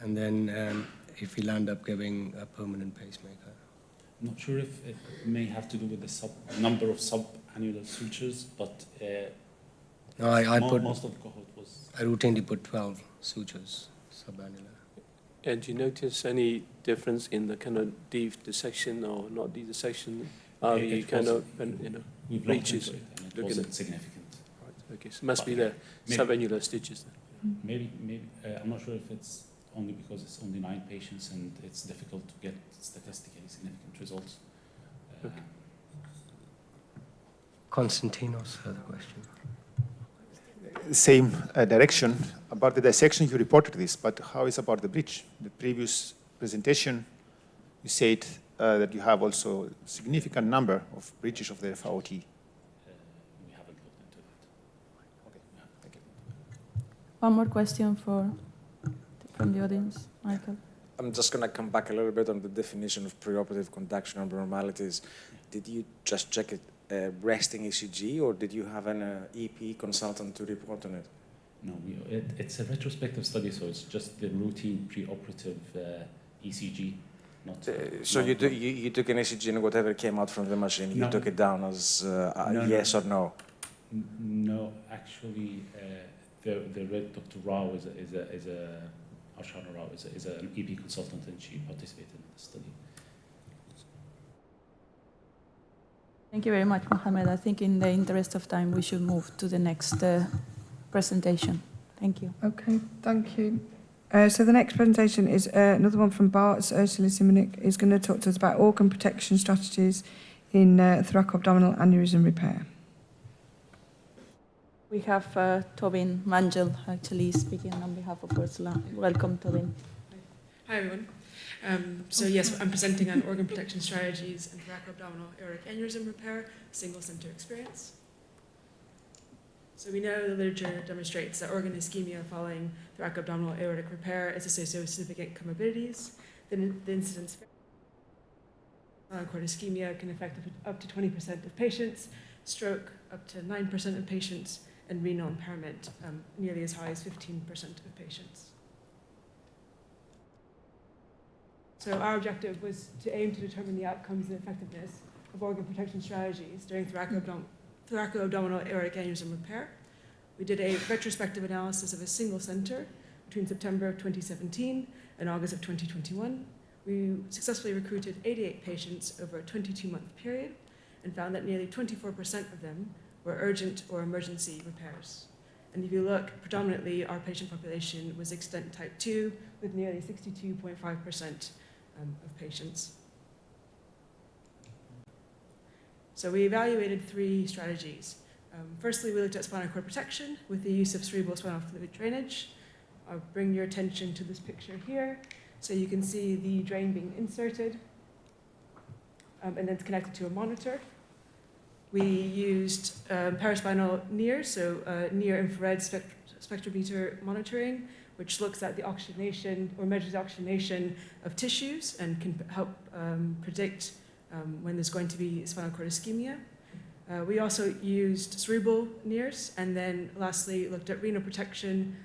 and then if we'll end up giving a permanent pacemaker. I'm not sure if it may have to do with the number of subannular sutures, but no, I put most of the cohort was. I routinely put 12 sutures subannular. And do you notice any difference in the kind of deep dissection or not deep dissection? We've reaches? It wasn't significant. Right. Okay. So it must be the subannular stitches then. Maybe. I'm not sure if it's only because it's only 9 patients and it's difficult to get statistically significant results. Okay. Konstantinos has a question. Same direction. About the dissection, you reported this, but how is about the bridge? The previous presentation, you said that you have also significant number of bridges of the FAOT. We haven't looked into that. Okay, thank you. One more question from the audience, Michael. I'm just going to come back a little bit on the definition of preoperative conduction abnormalities. Did you just check it resting ECG, or did you have an EP consultant to report on it? No, it's a retrospective study, so it's just the routine preoperative ECG. You took an ECG and whatever came out from the machine, you took it down as yes or no? No, actually, the red Dr. Rao is Arshana Rao is an EP consultant, and she participated in the study. Thank you very much, Mohammed. I think in the interest of time, we should move to the next presentation. Thank you. Okay, thank you. So the next presentation is another one from Bart's. Ursula Simonik is going to talk to us about organ protection strategies in thoracoabdominal aneurysm repair. We have Tobin Mangel actually speaking on behalf of Ursula. Welcome, Tobin. Hi, everyone. Yes, I'm presenting on organ protection strategies in thoracoabdominal aortic aneurysm repair, single center experience. So we know the literature demonstrates that organ ischemia following thoracoabdominal aortic repair is associated with significant comorbidities, then the incidence spinal cord ischemia can affect up to 20% of patients, stroke up to 9% of patients, and renal impairment nearly as high as 15% of patients. So our objective was to aim to determine the outcomes and effectiveness of organ protection strategies during thoracoabdominal aortic aneurysm repair. We did a retrospective analysis of a single center between September of 2017 and August of 2021. We successfully recruited 88 patients over a 22-month period and found that nearly 24% of them were urgent or emergency repairs. And if you look, predominantly our patient population was extent type 2 with nearly 62.5% of patients. So we evaluated 3 strategies. Firstly, we looked at spinal cord protection with the use of cerebral spinal fluid drainage. I'll bring your attention to this picture here. So you can see the drain being inserted and then it's connected to a monitor. We used paraspinal NIR, so near-infrared spectrometer monitoring, which looks at the oxygenation or measures the oxygenation of tissues and can help predict when there's going to be spinal cord ischemia. We also used cerebral NIRS, and then lastly looked at renal protection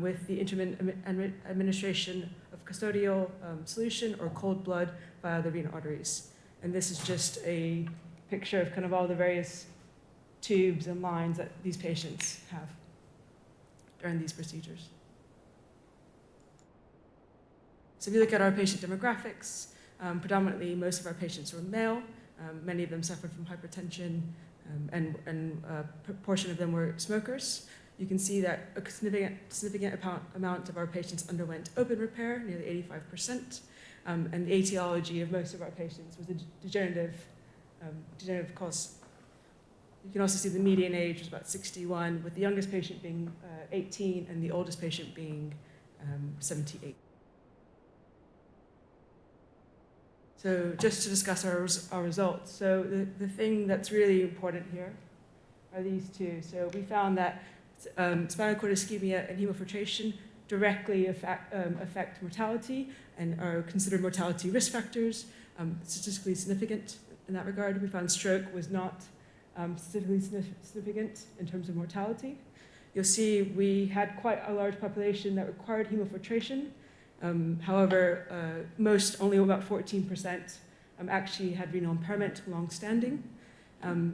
with the intermittent administration of custodial solution or cold blood via the renal arteries. And this is just a picture of kind of all the various tubes and lines that these patients have during these procedures. So if you look at our patient demographics, predominantly most of our patients were male. Many of them suffered from hypertension, and a proportion of them were smokers. You can see that a significant amount of our patients underwent open repair, nearly 85%, and the etiology of most of our patients was a degenerative cause. You can also see the median age was about 61, with the youngest patient being 18 and the oldest patient being 78. So just to discuss our results. So the thing that's really important here are these two. So we found that spinal cord ischemia and hemofiltration directly affect mortality and are considered mortality risk factors, statistically significant in that regard. We found stroke was not statistically significant in terms of mortality. You'll see we had quite a large population that required hemofiltration. However, only about 14% actually had renal impairment long-standing.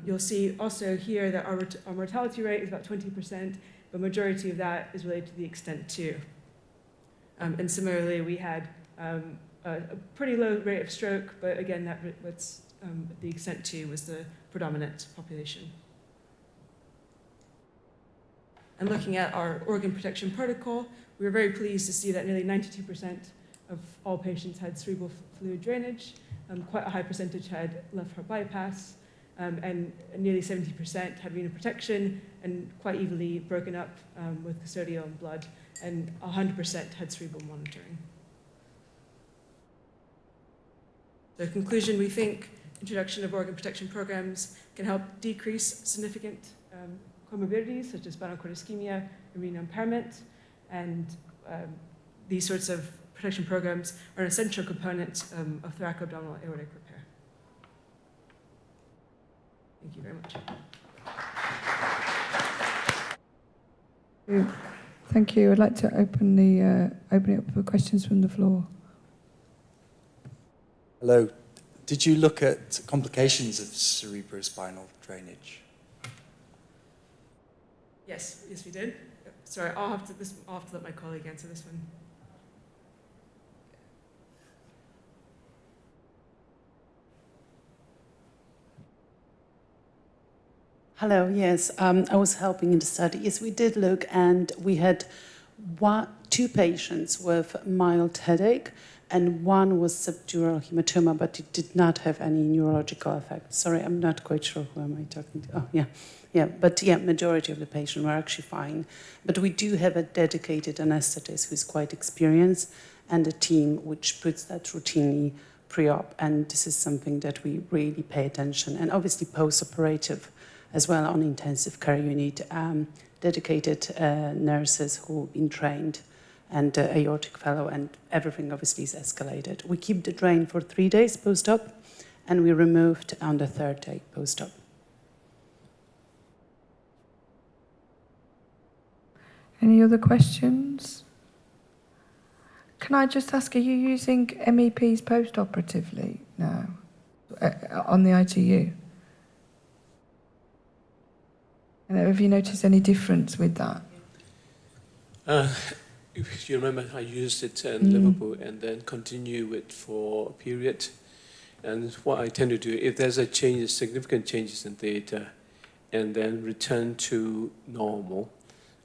You'll see also here that our mortality rate is about 20%, but majority of that is related to the extent 2. And similarly, we had a pretty low rate of stroke, but again, the extent 2 was the predominant population. And looking at our organ protection protocol, we were very pleased to see that nearly 92% of all patients had cerebral fluid drainage, quite a high percentage had left heart bypass, and nearly 70% had renal protection, and quite evenly broken up with custodial and blood, and 100% had cerebral monitoring. So in conclusion, we think introduction of organ protection programs can help decrease significant comorbidities such as spinal cord ischemia and renal impairment, and these sorts of protection programs are an essential component of thoracoabdominal aortic repair. Thank you very much. Thank you. I'd like to open it up for questions from the floor. Hello. Did you look at complications of cerebrospinal drainage? Yes, we did. Sorry, I'll have to let my colleague answer this one. Hello, yes, I was helping in the study. Yes, we did look, and we had 2 patients with mild headache, and 1 was subdural hematoma, but it did not have any neurological effect. Sorry, I'm not quite sure who am I talking to. Oh, yeah. Majority of the patients were actually fine. But we do have a dedicated anesthetist who's quite experienced, and a team which puts that routinely pre-op, and this is something that we really pay attention. And obviously post-operative as well on intensive care unit, dedicated nurses who've been trained and aortic fellow, and everything obviously is escalated. We keep the drain for 3 days post-op, and we removed on the 3rd day post-op. Any other questions? Can I just ask, are you using MEPs post-operatively now on the ITU? And have you noticed any difference with that? If you remember, I used it in Liverpool and then continue it for a period. And what I tend to do, if there's a change, significant changes in theta, and then return to normal,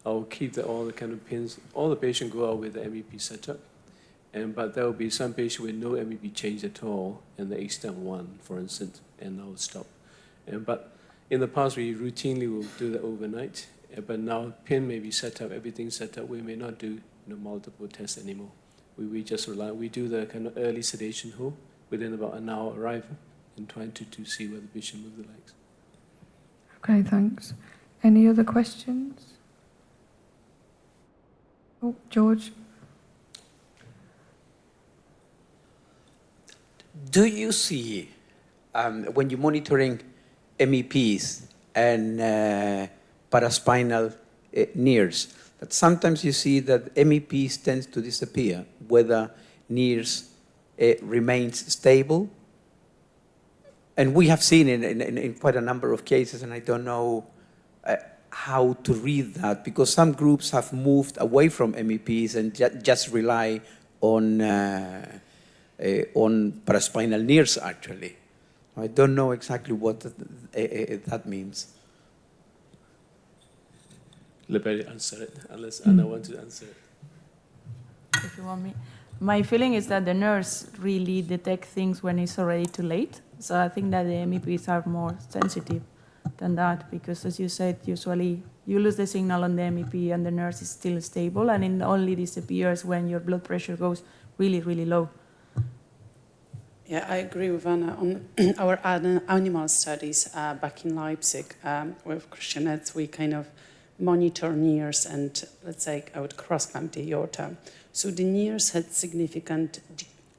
I'll keep all the kind of pins. All the patients go out with the MEP setup, but there will be some patients with no MEP change at all, and the extent 1, for instance, and I'll stop. But in the past, we routinely will do that overnight, but now pin may be set up, everything's set up. We may not do multiple tests anymore. We just rely. We do the kind of early sedation hold within about an hour arrival, and trying to see whether the patient moves the legs. Okay, thanks. Any other questions? Oh, George. Do you see, when you're monitoring MEPs and paraspinal NIRS, that sometimes you see that MEPs tend to disappear, whether NIRS remains stable? And we have seen in quite a number of cases, and I don't know how to read that, because some groups have moved away from MEPs and just rely on paraspinal NIRS, actually. I don't know exactly what that means. Let me answer it, unless Anna wants to answer it. If you want me. My feeling is that the nurse really detect things when it's already too late. So I think that the MEPs are more sensitive than that, because as you said, usually you lose the signal on the MEP and the nurse is still stable, and it only disappears when your blood pressure goes really, really low. Yeah, I agree with Anna. On our animal studies back in Leipzig with Christianettes, we kind of monitor NIRS and, let's say, I would cross-clamp the aorta. So the NIRS had significant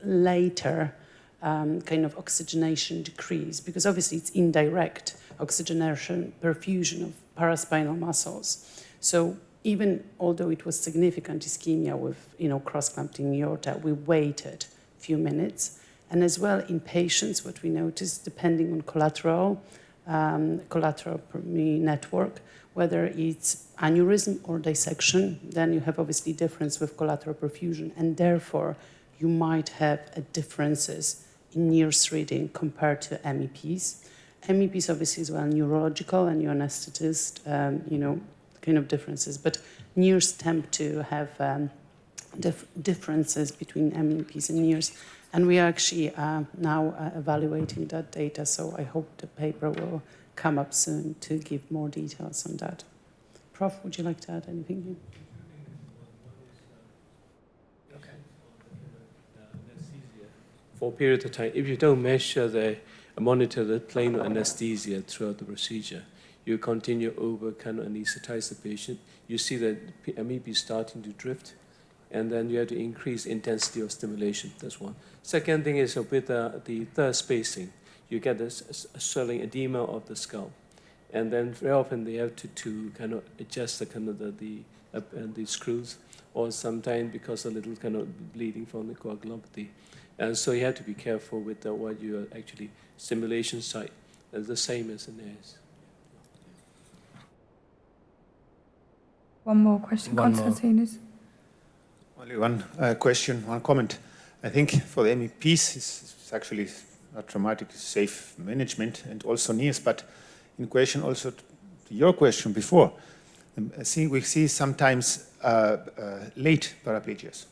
later kind of oxygenation decrease, because obviously it's indirect oxygenation, perfusion of paraspinal muscles. So even although it was significant ischemia with, cross-clamped in the aorta, we waited a few minutes. And as well in patients, what we noticed, depending on collateral network, whether it's aneurysm or dissection, then you have obviously difference with collateral perfusion, and therefore you might have differences in NIRS reading compared to MEPs. MEPs obviously as well neurological, and you're anesthetist, kind of differences, but NIRS tend to have differences between MEPs and NIRS. And we are actually now evaluating that data, so I hope the paper will come up soon to give more details on that. Prof, would you like to add anything? Okay. For a period of time, if you don't monitor the plane of anesthesia throughout the procedure, you continue over kind of anesthetize the patient, you see that MEP is starting to drift, and then you have to increase intensity of stimulation. That's one. Second thing is with the third spacing, you get a swelling edema of the scalp, and then very often they have to kind of adjust the kind of the screws, or sometimes because a little kind of bleeding from the coagulopathy, and so you have to be careful with what you are actually stimulation site. It's the same as in AS. One more question, Konstantinos. Only one question, one comment. I think for the MEPs, it's actually not traumatic, safe management, and also NIRS. But in question also to your question before, we see sometimes late paraplegias.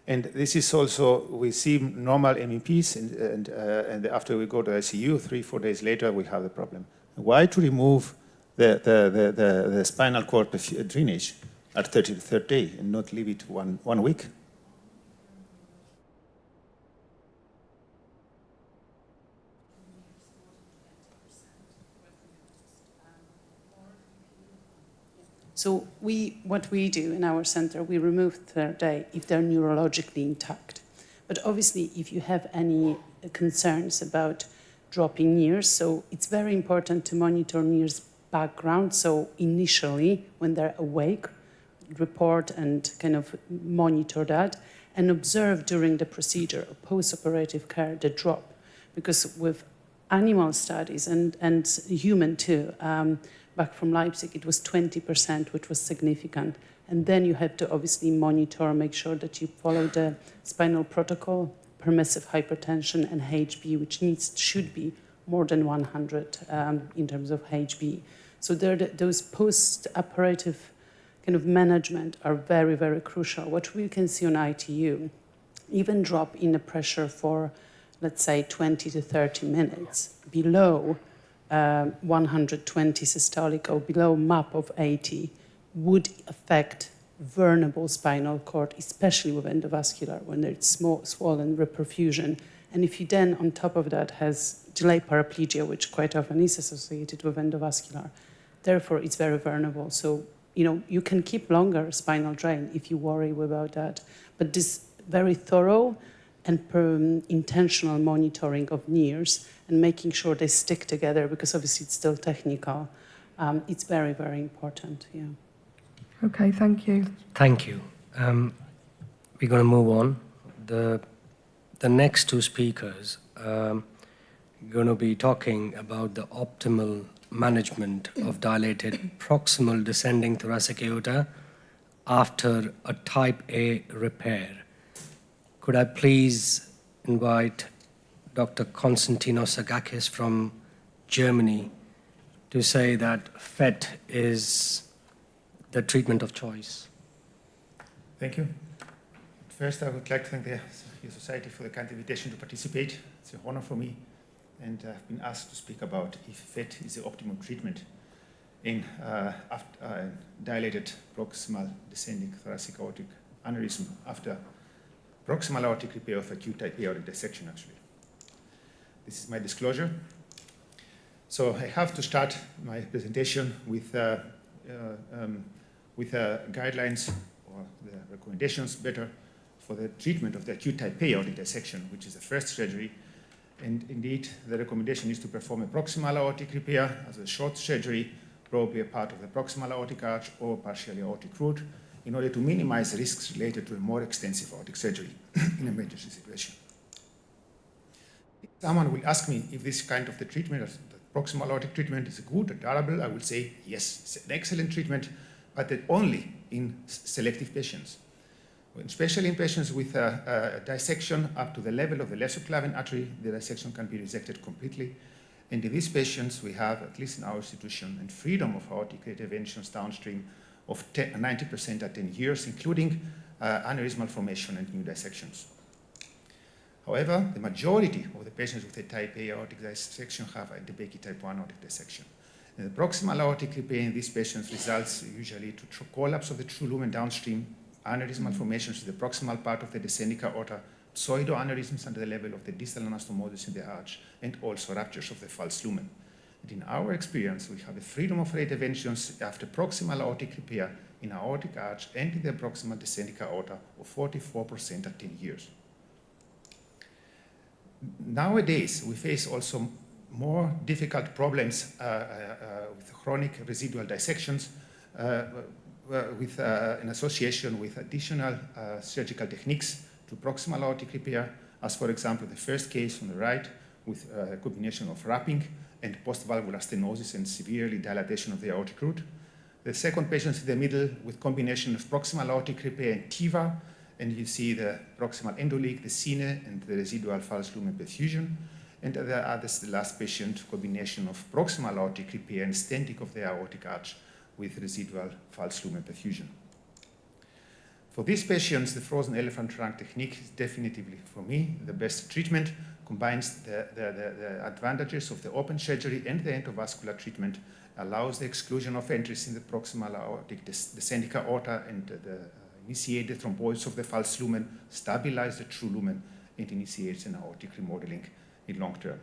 And this is also, we see normal MEPs, and after we go to ICU, 3-4 days later, we have the problem. Why to remove the spinal cord drainage at 33rd day and not leave it one week? So what we do in our center, we remove third day if they're neurologically intact. But obviously, if you have any concerns about dropping NIRS, so it's very important to monitor NIRS background. So initially, when they're awake, report and kind of monitor that and observe during the procedure or post-operative care the drop. Because with animal studies and human too, back from Leipzig, it was 20%, which was significant. And then you have to obviously monitor, make sure that you follow the spinal protocol, permissive hypertension, and HB, which should be more than 100 in terms of HB. So those post-operative kind of management are very, very crucial. What we can see on ITU, even drop in the pressure for, let's say, 20 to 30 minutes below 120 systolic or below MAP of 80 would affect vulnerable spinal cord, especially with endovascular, when it's swollen reperfusion. And if you then, on top of that, has delayed paraplegia, which quite often is associated with endovascular, therefore it's very vulnerable. So, you can keep longer spinal drain if you worry about that. But this very thorough and intentional monitoring of NIRS and making sure they stick together, because obviously it's still technical, it's very, very important. Yeah. Okay, thank you. Thank you. We're going to move on. The next two speakers are going to be talking about the optimal management of dilated proximal descending thoracic aorta after a type A repair. Could I please invite Dr. Konstantinos Sagakis from Germany to say that FET is the treatment of choice? Thank you. First, I would like to thank the Society for the kind invitation to participate. It's an honor for me. And I've been asked to speak about if FET is the optimum treatment in dilated proximal descending thoracic aortic aneurysm after proximal aortic repair of acute type A aortic dissection, actually. This is my disclosure. So I have to start my presentation with guidelines or the recommendations better for the treatment of the acute type A aortic dissection, which is the first surgery. And indeed, the recommendation is to perform a proximal aortic repair as a short surgery, probably a part of the proximal aortic arch or partially aortic root, in order to minimize risks related to a more extensive aortic surgery in an emergency situation. If someone will ask me if this kind of the treatment, the proximal aortic treatment, is good or durable, I will say yes, it's an excellent treatment, but only in selective patients. Especially in patients with a dissection up to the level of the lesser-clavin artery, the dissection can be resected completely. And in these patients, we have, at least in our institution, and freedom of aortic interventions downstream of 90% at 10 years, including aneurysmal formation and new dissections. However, the majority of the patients with a type A aortic dissection have a DeBakey type 1 aortic dissection. And the proximal aortic repair in these patients results usually to collapse of the true lumen downstream, aneurysmal formations in the proximal part of the descending aorta, pseudoaneurysms under the level of the distal anastomosis in the arch, and also ruptures of the false lumen. And in our experience, we have a freedom of interventions after proximal aortic repair in aortic arch and in the proximal descending aorta of 44% at 10 years. Nowadays, we face also more difficult problems with chronic residual dissections, with an association with additional surgical techniques to proximal aortic repair, as for example the first case on the right with a combination of wrapping and post-valvular stenosis and severely dilatation of the aortic root. The second patient in the middle with combination of proximal aortic repair and TIVA, and you see the proximal endoleak, the sine, and the residual false lumen perfusion. And the last patient, combination of proximal aortic repair and stenting of the aortic arch with residual false lumen perfusion. For these patients, the frozen elephant trunk technique is definitively, for me, the best treatment, combines the advantages of the open surgery and the endovascular treatment, allows the exclusion of entries in the proximal aortic descending aorta and initiate the thrombosis of the false lumen, stabilize the true lumen, and initiates an aortic remodeling in long term.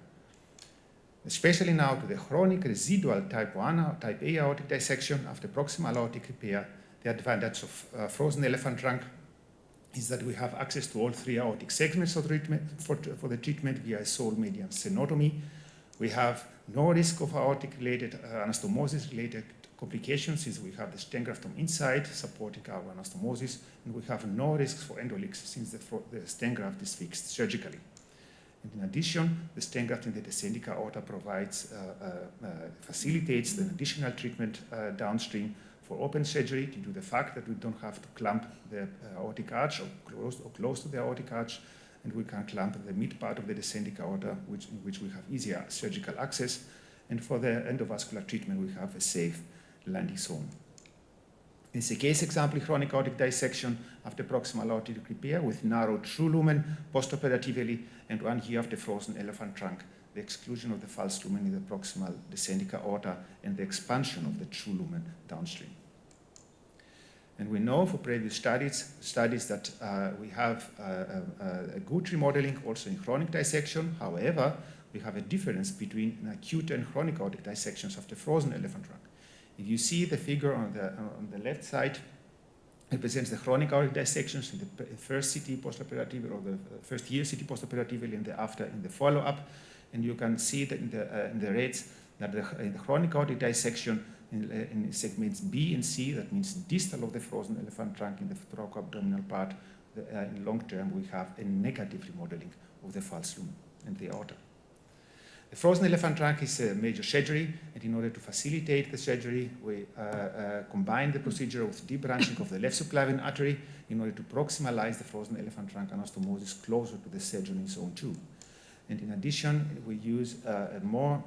especially now to the chronic residual type 1 or type A aortic dissection after proximal aortic repair. The advantage of frozen elephant trunk is that we have access to all 3 aortic segments of treatment for the treatment via sole median stenotomy. We have no risk of aortic-related anastomosis-related complications since we have the stent graft from inside supporting our anastomosis, and we have no risks for endoleaks since the stent graft is fixed surgically. And in addition, the stent graft in the descending aorta facilitates the additional treatment downstream for open surgery due to the fact that we don't have to clamp the aortic arch or close to the aortic arch, and we can clamp the mid part of the descending aorta, in which we have easier surgical access. And for the endovascular treatment, we have a safe landing zone. It's a case example chronic aortic dissection after proximal aortic repair with narrow true lumen postoperatively, and 1 year after frozen elephant trunk, the exclusion of the false lumen in the proximal descending aorta and the expansion of the true lumen downstream. And we know for previous studies that we have a good remodeling also in chronic dissection. However, we have a difference between an acute and chronic aortic dissections after frozen elephant trunk. If you see the figure on the left side, it represents the chronic aortic dissections in the first CT postoperatively or the first year CT postoperatively and in the follow-up. And you can see that in the rates that in the chronic aortic dissection in segments B and C, that means distal of the frozen elephant trunk in the thoracoabdominal part, in long term we have a negative remodeling of the false lumen and the aorta. The frozen elephant trunk is a major surgery, and in order to facilitate the surgery, we combine the procedure with debranching of the left subclavian artery in order to proximalize the frozen elephant trunk anastomosis closer to the surgeon in zone 2. And in addition, we use a more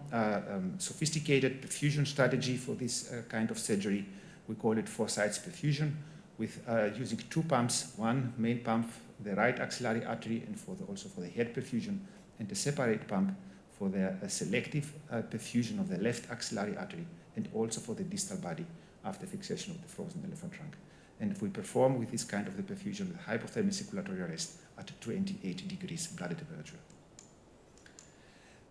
sophisticated perfusion strategy for this kind of surgery. We call it 4 sites perfusion, with using 2 pumps, one main pump, the right axillary artery, and also for the head perfusion, and a separate pump for the selective perfusion of the left axillary artery, and also for the distal body after fixation of the frozen elephant trunk. And if we perform with this kind of the perfusion with hypothermic circulatory arrest at 28 degrees bladder temperature.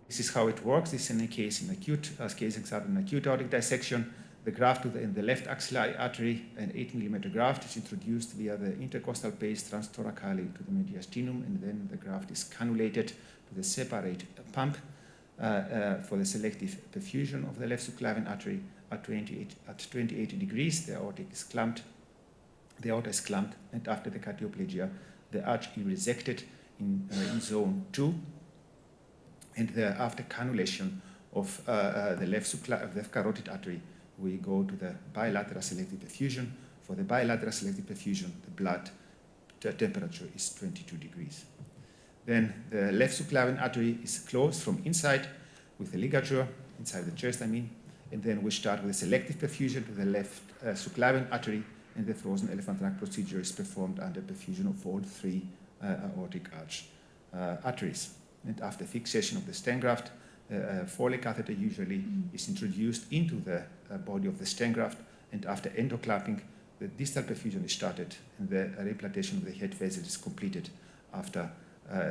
This is how it works. This is a case in acute, as case example in acute aortic dissection. The graft in the left axillary artery, an 8 mm graft, is introduced via the intercostal base transthoracally to the mediastinum, and then the graft is cannulated with a separate pump for the selective perfusion of the left subclavian artery at 28 degrees. The aorta is clamped, and after the cardioplegia, the arch is resected in zone 2. And after cannulation of the left carotid artery, we go to the bilateral selective perfusion. For the bilateral selective perfusion, the blood temperature is 22 degrees. Then the left subclavian artery is closed from inside with a ligature, inside the chest, and then we start with a selective perfusion to the left subclavian artery, and the frozen elephant trunk procedure is performed under perfusion of all 3 aortic arch arteries. And after fixation of the stent graft, Foley catheter usually is introduced into the body of the stent graft, and after endoclamping, the distal perfusion is started, and the reimplantation of the head vessel is completed after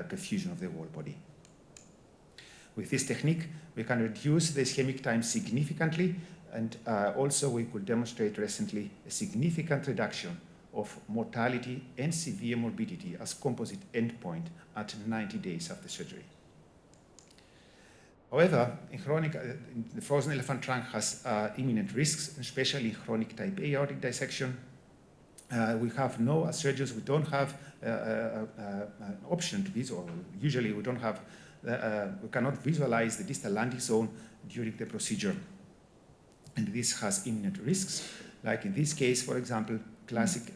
perfusion of the whole body. With this technique, we can reduce the ischemic time significantly, and also we could demonstrate recently a significant reduction of mortality and severe morbidity as composite endpoint at 90 days after surgery. However, the frozen elephant trunk has imminent risks, especially in chronic type A aortic dissection. We have no, as surgeons, we don't have an option to visualize. Usually, we don't have, we cannot visualize the distal landing zone during the procedure, and this has imminent risks. Like in this case, for example, classic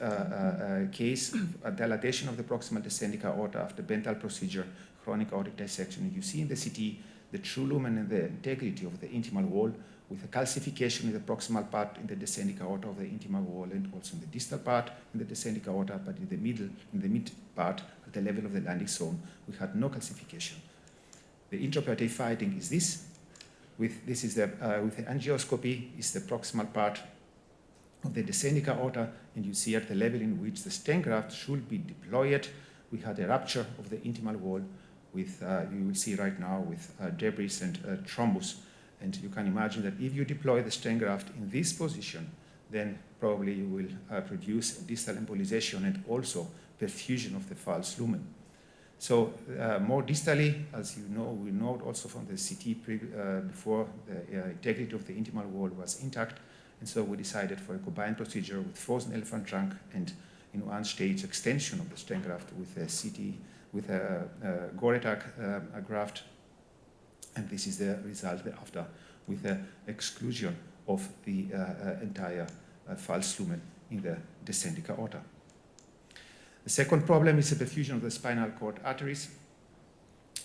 case, a dilatation of the proximal descending aorta after Bentall procedure, chronic aortic dissection. You see in the CT the true lumen and the integrity of the intimal wall, with a calcification in the proximal part in the descending aorta of the intimal wall, and also in the distal part in the descending aorta, but in the mid part at the level of the landing zone, we had no calcification. The intraoperative finding is this. With the angioscopy is the proximal part of the descending aorta, and you see at the level in which the stent graft should be deployed, we had a rupture of the intimal wall with, you will see right now, with debris and thrombus. And you can imagine that if you deploy the stent graft in this position, then probably you will produce distal embolization and also perfusion of the false lumen. So more distally, as you know, we know also from the CT before, the integrity of the intimal wall was intact. And so we decided for a combined procedure with frozen elephant trunk and in one stage extension of the stent graft with a CT, with a Goretak graft. And this is the result after, with the exclusion of the entire false lumen in the descending aorta. The second problem is the perfusion of the spinal cord arteries.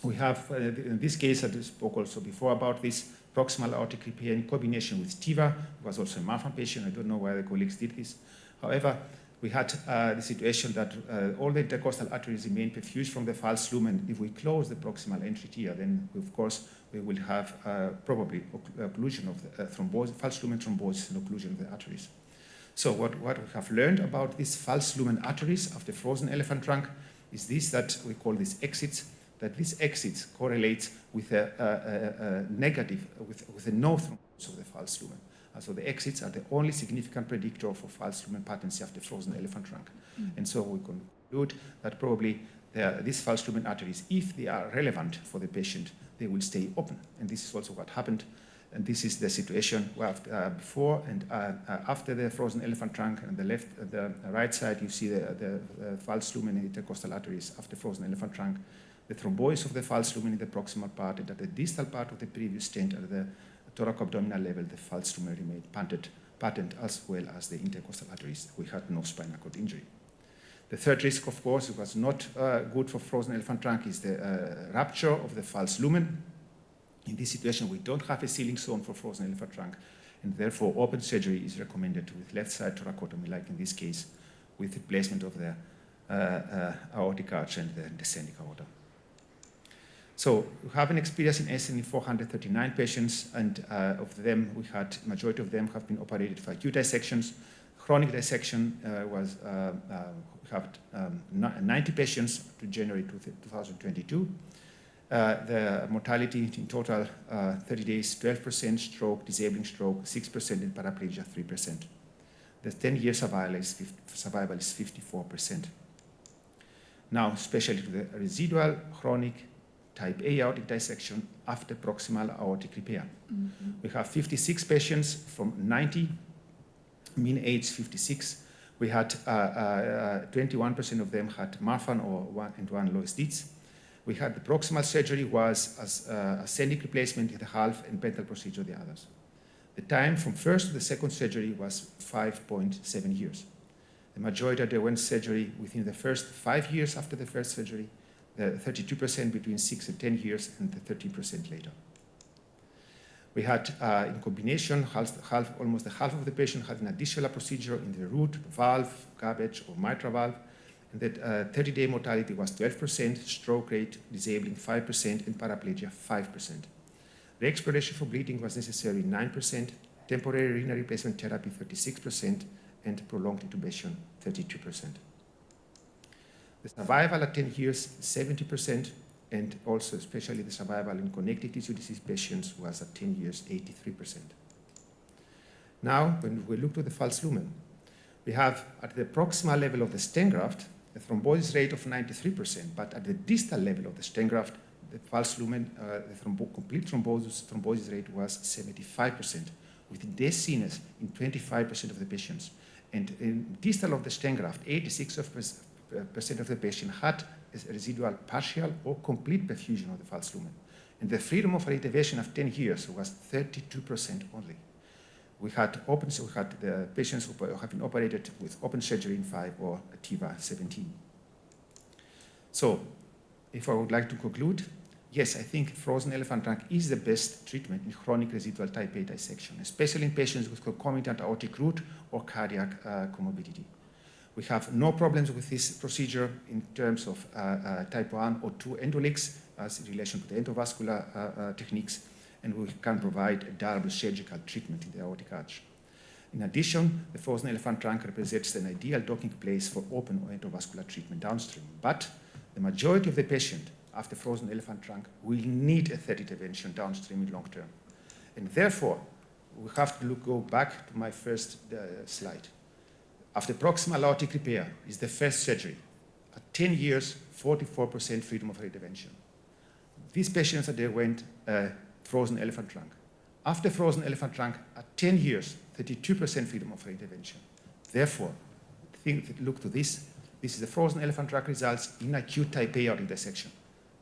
We have, in this case, I spoke also before about this, proximal aortic repair in combination with TIVA. It was also a Marfan patient. I don't know why the colleagues did this. However, we had the situation that all the intercostal arteries remain perfused from the false lumen. If we close the proximal entry here, then of course we will have probably occlusion of the thrombosis, false lumen thrombosis and occlusion of the arteries. So what we have learned about these false lumen arteries of the frozen elephant trunk is this, that we call these exits, that these exits correlate with a negative, with a no thrombosis of the false lumen. So the exits are the only significant predictor for false lumen patency of the frozen elephant trunk. And so we conclude that probably these false lumen arteries, if they are relevant for the patient, they will stay open. And this is also what happened. And this is the situation before and after the frozen elephant trunk. On the left, the right side, you see the false lumen in the intercostal arteries after frozen elephant trunk, the thrombosis of the false lumen in the proximal part, and at the distal part of the previous stent at the thoracoabdominal level, the false lumen remained patent as well as the intercostal arteries. We had no spinal cord injury. The third risk, of course, was not good for frozen elephant trunk, is the rupture of the false lumen. In this situation, we don't have a sealing zone for frozen elephant trunk, and therefore open surgery is recommended with left side thoracotomy, like in this case, with the placement of the aortic arch and the descending aorta. So we have an experience in SN in 439 patients, and of them, we had, majority of them have been operated for acute dissections. Chronic dissection was, we have 90 patients to January 2022. The mortality in total, 30 days, 12% stroke, disabling stroke, 6% in paraplegia, 3%. The 10-year survival is 54%. Now, especially to the residual chronic type A aortic dissection after proximal aortic repair. We have 56 patients from 90, mean age 56. We had 21% of them had Marfan or one Lois Dietz. We had the proximal surgery was as ascending replacement in the half and ventral procedure the others. The time from first to the second surgery was 5.7 years. The majority underwent surgery within the first 5 years after the first surgery, the 32% between 6 and 10 years, and the 13% later. We had, in combination, almost half of the patient had an additional procedure in the root, valve, garbage, or mitral valve, and that 30-day mortality was 12%, stroke rate disabling 5%, and paraplegia 5%. Re-exploration for bleeding was necessary 9%, temporary renal replacement therapy 36%, and prolonged intubation 32%. The survival at 10 years 70%, and also especially the survival in connective tissue disease patients was at 10 years 83%. Now, when we look to the false lumen, we have at the proximal level of the stent graft a thrombosis rate of 93%, but at the distal level of the stent graft, the false lumen, the complete thrombosis rate was 75%, with death seen in 25% of the patients. And in distal of the stent graft, 86% of the patient had a residual partial or complete perfusion of the false lumen. And the freedom of reactivation of 10 years was 32% only. We had the patients who have been operated with open surgery in 5 or TIVA 17. So, if I would like to conclude, yes, I think frozen elephant trunk is the best treatment in chronic residual type A dissection, especially in patients with concomitant aortic root or cardiac comorbidity. We have no problems with this procedure in terms of type 1 or 2 endoleaks as in relation to the endovascular techniques, and we can provide a durable surgical treatment in the aortic arch. In addition, the frozen elephant trunk represents an ideal docking place for open or endovascular treatment downstream. But the majority of the patients after frozen elephant trunk will need a third intervention downstream in long term. And therefore, we have to go back to my first slide. After proximal aortic repair is the first surgery. At 10 years, 44% freedom of intervention. These patients underwent frozen elephant trunk. After frozen elephant trunk, at 10 years, 32% freedom of intervention. Therefore, look to this. This is the frozen elephant trunk results in acute type A aortic dissection.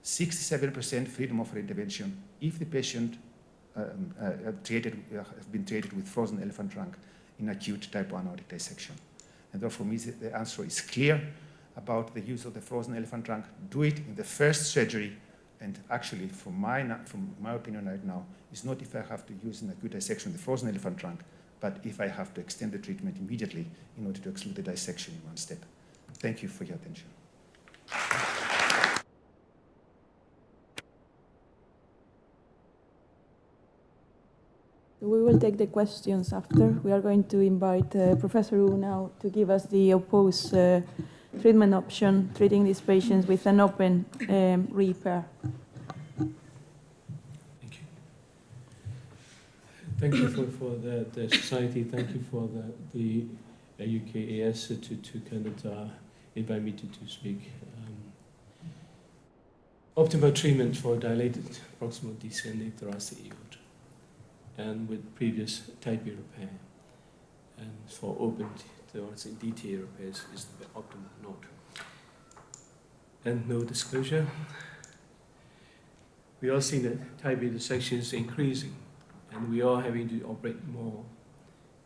67% freedom of intervention if the patient has been treated with frozen elephant trunk in acute type 1 aortic dissection. And therefore, for me, the answer is clear about the use of the frozen elephant trunk. Do it in the first surgery. And actually, from my opinion right now, it's not if I have to use in acute dissection the frozen elephant trunk, but if I have to extend the treatment immediately in order to exclude the dissection in one step. Thank you for your attention. We will take the questions after. We are going to invite Professor Wu now to give us the opposed treatment option, treating these patients with an open repair. Thank you. Thank you for the society. Thank you for the UKAS to kind of invite me to speak. Optimal treatment for dilated proximal descending thoracic aorta and with previous type A repair, and for open thoracic DTA repairs is the optimal note. And no disclosure. We are seeing that type A dissection is increasing, and we are having to operate more,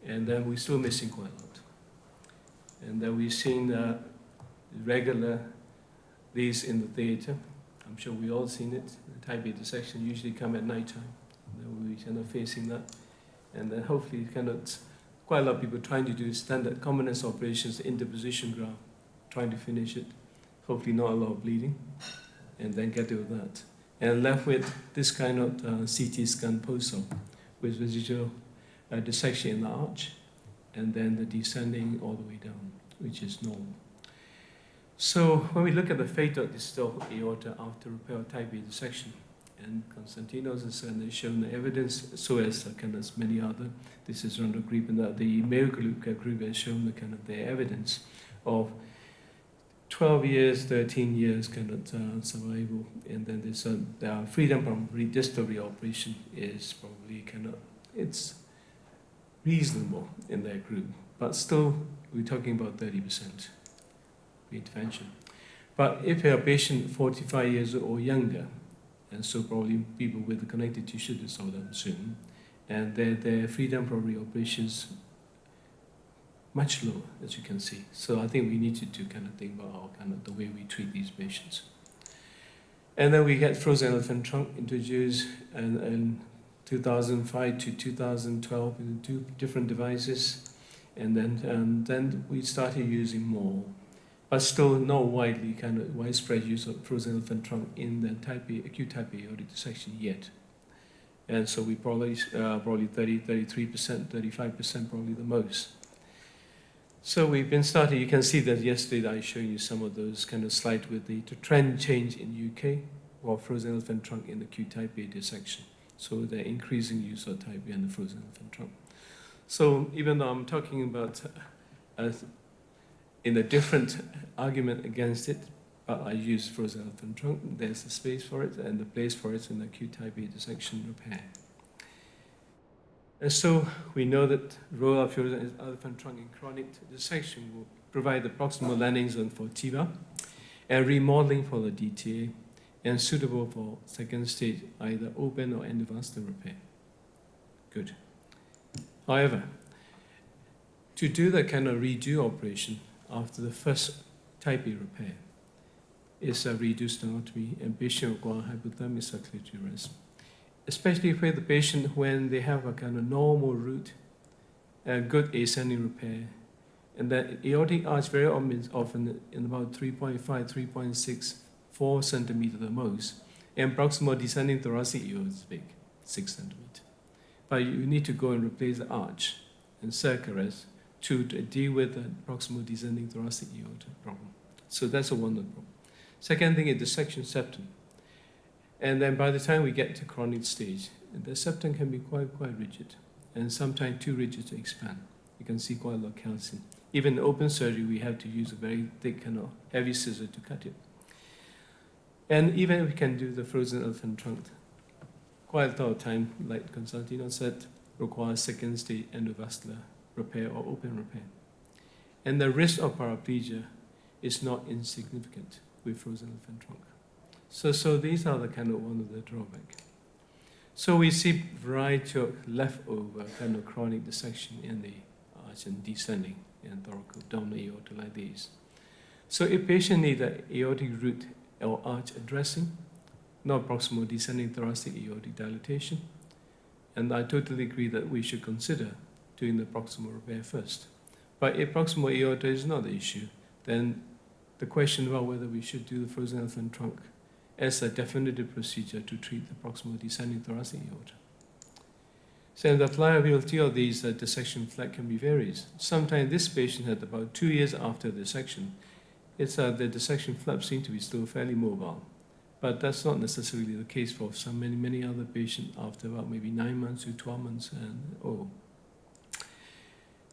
and then we're still missing quite a lot. And then we're seeing regular these in the theater. I'm sure we all seen it. The type A dissection usually come at night time. We're kind of facing that, and then hopefully kind of quite a lot of people trying to do standard commonest operations, interposition graft, trying to finish it, hopefully not a lot of bleeding, and then get with that. And left with this kind of CT scan post-op with residual dissection in the arch, and then the descending all the way down, which is normal. So when we look at the fatal distal aorta after repair of type A dissection, and Konstantinos has shown the evidence, so as kind of many other. This is Rondo group, and the Mayo group has shown the kind of the evidence of 12 years, 13 years kind of survival, and then there's the freedom from distal reoperation is probably kind of it's reasonable in that group, but still we're talking about 30% reintervention. But if you're a patient 45 years or younger, and so probably people with the connective tissue disorder soon, and their freedom from reoperations much lower, as you can see. So I think we need to kind of think about our kind of the way we treat these patients. And then we get frozen elephant trunk introduced in 2005 to 2012 in 2 different devices, and then we started using more. But still no widespread use of frozen elephant trunk in the acute type A aortic dissection yet. And so we probably 30, 33%, 35% probably the most. So we've been starting, you can see that yesterday I showed you some of those kind of slides with the trend change in UK or frozen elephant trunk in the acute type A dissection. So the increasing use of type A and the frozen elephant trunk. So even though I'm talking about in a different argument against it, but I use frozen elephant trunk. There's a space for it and the place for it in the acute type A dissection repair. And so we know that roll of frozen elephant trunk in chronic dissection will provide the proximal landing zone for TIVA and remodeling for the DTA and suitable for second stage either open or endovascular repair. Good. However, to do that kind of redo operation after the first type A repair is a reduced anatomy and patient require hypothermic circulatory arrest. Especially for the patient when they have a kind of normal route, a good ascending repair, and that aortic arch very often in about 3.5, 3.6, 4 centimeter the most, and proximal descending thoracic aorta is big, 6 centimeter. But you need to go and replace the arch and circle arrest to deal with the proximal descending thoracic aorta problem. So that's one of the problem. Second thing is dissection septum. And then by the time we get to chronic stage, the septum can be quite rigid, and sometimes too rigid to expand. You can see quite a lot of calcium. Even in open surgery, we have to use a very thick kind of heavy scissor to cut it. And even if we can do the frozen elephant trunk, quite a lot of time, like Constantino said, requires second stage endovascular repair or open repair. And the risk of paraplegia is not insignificant with frozen elephant trunk. So these are the kind of one of the drawbacks. So we see variety of leftover kind of chronic dissection in the arch and descending and thoracoabdominal aorta like these. So if patient need an aortic root or arch addressing, not proximal descending thoracic aortic dilatation, and I totally agree that we should consider doing the proximal repair first. But if proximal aorta is not the issue, then the question about whether we should do the frozen elephant trunk as a definitive procedure to treat the proximal descending thoracic aorta. So the pliability of these dissection flap can be varied. Sometimes this patient had about 2 years after dissection, the dissection flap seemed to be still fairly mobile. But that's not necessarily the case for many other patients after about maybe 9 months to 12 months and old.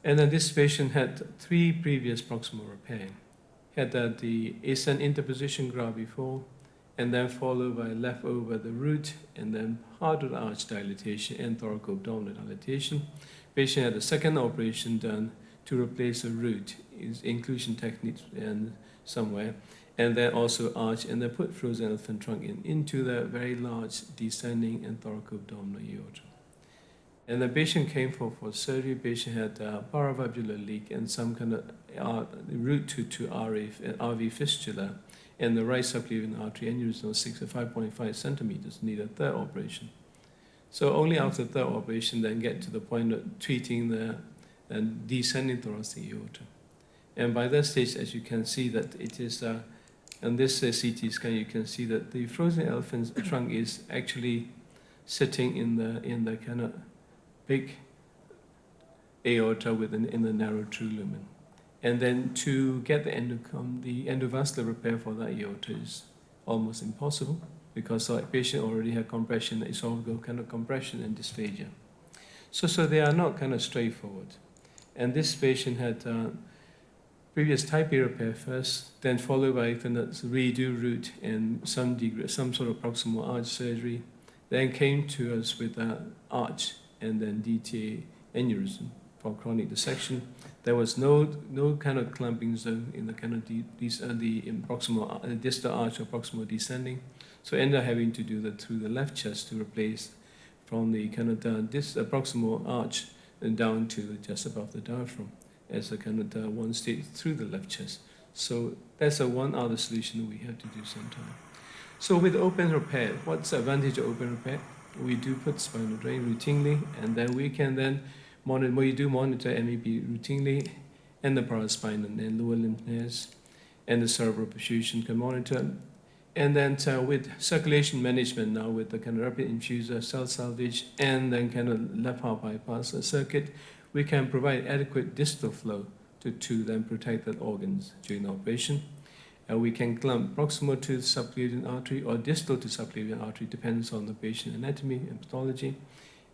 And then this patient had 3 previous proximal repair. Had the ascent interposition graft before, and then followed by leftover the root, and then part of the arch dilatation and thoracoabdominal dilatation. Patient had a second operation done to replace the root, is inclusion techniques and somewhere, and then also arch, and then put frozen elephant trunk into the very large descending and thoracoabdominal aorta. And the patient came for surgery. Patient had a paravalvular leak and some kind of root to RV fistula, and the right subclavian artery aneurysm was 5.5 centimeters, need a third operation. So only after third operation then get to the point of treating the descending thoracic aorta. And by that stage, as you can see that it is, on this CT scan, you can see that the frozen elephant trunk is actually sitting in the kind of big aorta in the narrow true lumen. And then to get the endovascular repair for that aorta is almost impossible because the patient already had compression, esophageal kind of compression and dysphagia. So they are not kind of straightforward. And this patient had previous type A repair first, then followed by redo root and some sort of proximal arch surgery, then came to us with an arch and then DTA aneurysm for chronic dissection. There was no kind of clumping zone in the kind of proximal distal arch or proximal descending, so ended up having to do that through the left chest to replace from the kind of proximal arch and down to just above the diaphragm as a kind of one stage through the left chest. So that's one other solution that we have to do sometime. So with open repair, what's the advantage of open repair? We do put spinal drain routinely, and then we can monitor MEP routinely, and the paraspinal and lower lymph nodes, and the cerebral perfusion can monitor. And then with circulation management now, with the kind of rapid infuser, cell salvage, and then kind of left heart bypass circuit, we can provide adequate distal flow to then protect the organs during the operation. We can clamp proximal to the subclavian artery or distal to subclavian artery, depends on the patient anatomy and pathology.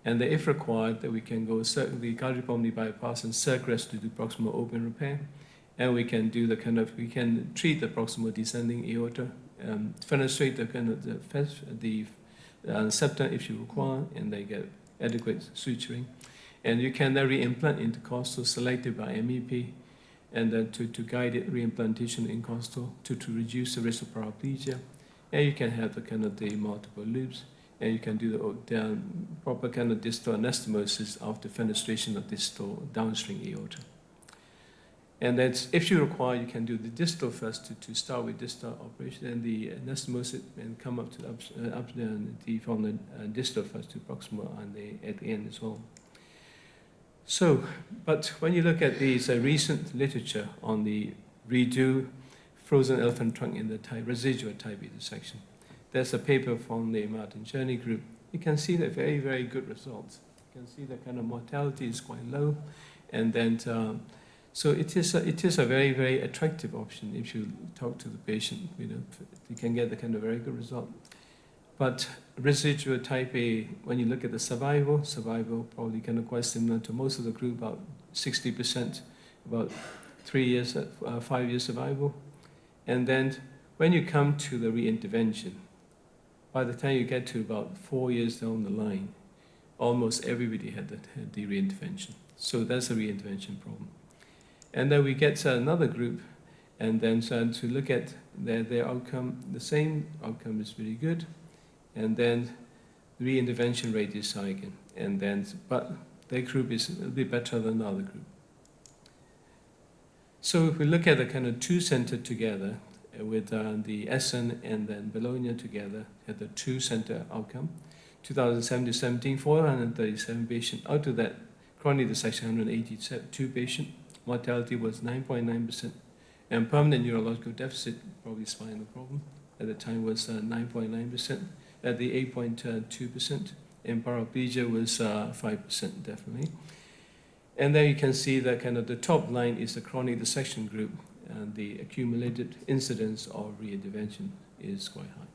And then if required, that we can go certainly cardiopulmonary bypass and circ rest to do proximal open repair. And we can do we can treat the proximal descending aorta, fenestrate the kind of the septum if you require, and they get adequate suturing. And you can then reimplant intercostal selected by MEP, and then to guide it reimplantation in costal to reduce the risk of paraplegia. And you can have the multiple loops, and you can do the proper kind of distal anastomosis after fenestration of distal downstream aorta. And that's, if you require, you can do the distal first to start with distal operation, and the anastomosis, and come up to from the distal first to proximal and at the end as well. So, but when you look at these recent literature on the redo frozen elephant trunk in the residual type B dissection, there's a paper from the Martin Czerny group. You can see the very, very good results. You can see the kind of mortality is quite low, and then so it is a very, very attractive option if you talk to the patient. You can get the kind of very good result. But residual type A, when you look at the survival probably kind of quite similar to most of the group, about 60%, about 3 years, 5 years survival. And then when you come to the reintervention, by the time you get to about 4 years down the line, almost everybody had the reintervention. So that's a reintervention problem. And then we get to another group, and then to look at their outcome, the same outcome is really good, and then the reintervention rate is high again. And then, but their group is a little bit better than the other group. So if we look at the kind of two center together, with the Essen and then Bologna together, at the two center outcome, 2017, 437 patients. Out of that, chronic dissection, 182 patients. Mortality was 9.9%. And permanent neurological deficit, probably spinal problem, at the time was 9.9%, at the 8.2%. And paraplegia was 5%, definitely. And then you can see that kind of the top line is the chronic dissection group, and the accumulated incidence of reintervention is quite high.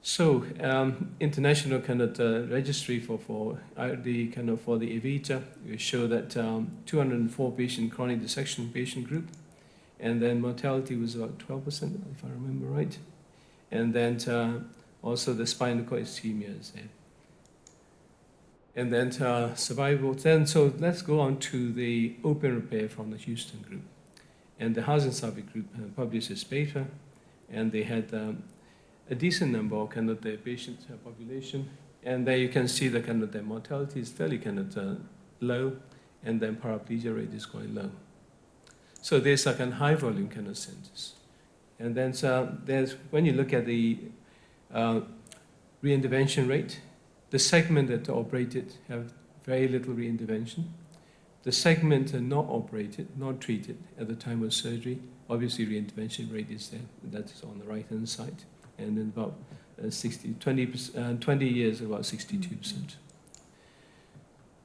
So, international kind of registry for the kind of for the EVITA, we show that 204 patient chronic dissection patient group, and then mortality was about 12%, if I remember right, and then also the spinal cord ischemia is there. And then survival. Then, so let's go on to the open repair from the Houston group. And the Hasensavi group published this paper, and they had a decent number of kind of the patient population. And there you can see the kind of the mortality is fairly kind of low, and then paraplegia rate is quite low. So there's like a high volume kind of centers. And then there's, when you look at the reintervention rate, the segment that operated have very little reintervention. The segment not operated, not treated at the time of surgery, obviously reintervention rate is there. That's on the right-hand side. And then about 20 years, about 62%.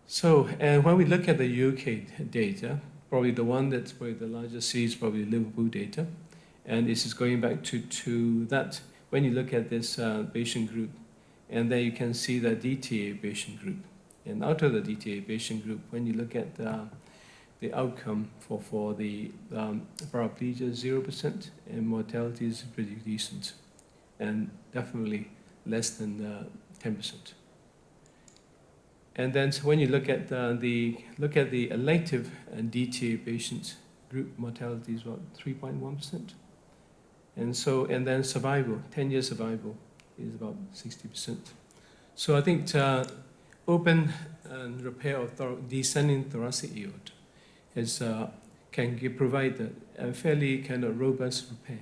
So, and when we look at the UK data, probably the one that's probably the largest is probably Liverpool data. And this is going back to that, when you look at this patient group, and then you can see the DTA patient group. And out of the DTA patient group, when you look at the outcome for the paraplegia, 0%, and mortality is pretty decent, and definitely less than 10%. And then so when you look at the elective and DTA patients group, mortality is about 3.1%. And so, and then survival, 10-year survival is about 60%. So I think open and repair of descending thoracic aorta is, can provide a fairly kind of robust repair.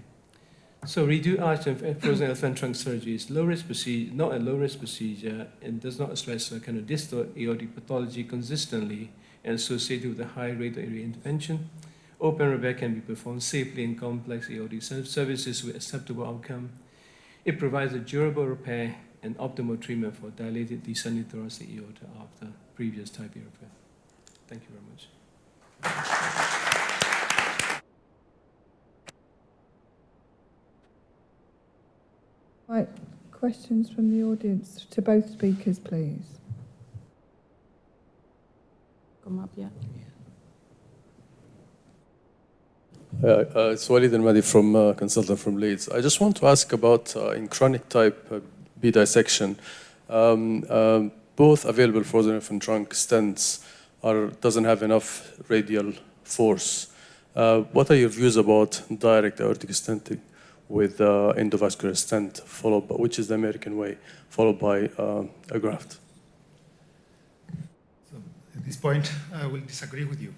So redo arch and frozen elephant trunk surgery is low-risk procedure, not a low-risk procedure, and does not stress a kind of distal aortic pathology consistently and associated with a high rate of reintervention. Open repair can be performed safely in complex aortic services with acceptable outcome. It provides a durable repair and optimal treatment for dilated descending thoracic aorta after previous type A repair. Thank you very much. Right, questions from the audience to both speakers, please. Come up, yeah. It's Walid Al-Madi from consultant from Leeds. I just want to ask about in chronic type B dissection, both available frozen elephant trunk stents doesn't have enough radial force. What are your views about direct aortic stenting with endovascular stent, followed by, which is the American way, followed by a graft? So at this point, I will disagree with you.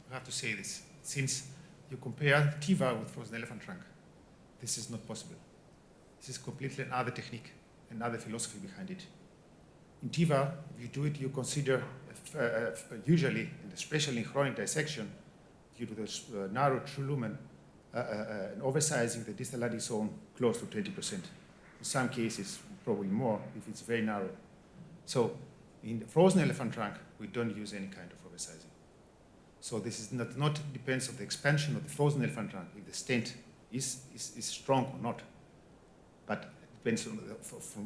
I have to say this. Since you compare TIVA with frozen elephant trunk, this is not possible. This is completely another technique, another philosophy behind it. In TIVA, if you do it, you consider, usually, and especially in chronic dissection, due to the narrow true lumen, oversizing the distal lattice zone close to 20%. In some cases, probably more if it's very narrow. So in the frozen elephant trunk, we don't use any kind of oversizing. So this is not depends on the expansion of the frozen elephant trunk, if the stent is strong or not. but it depends on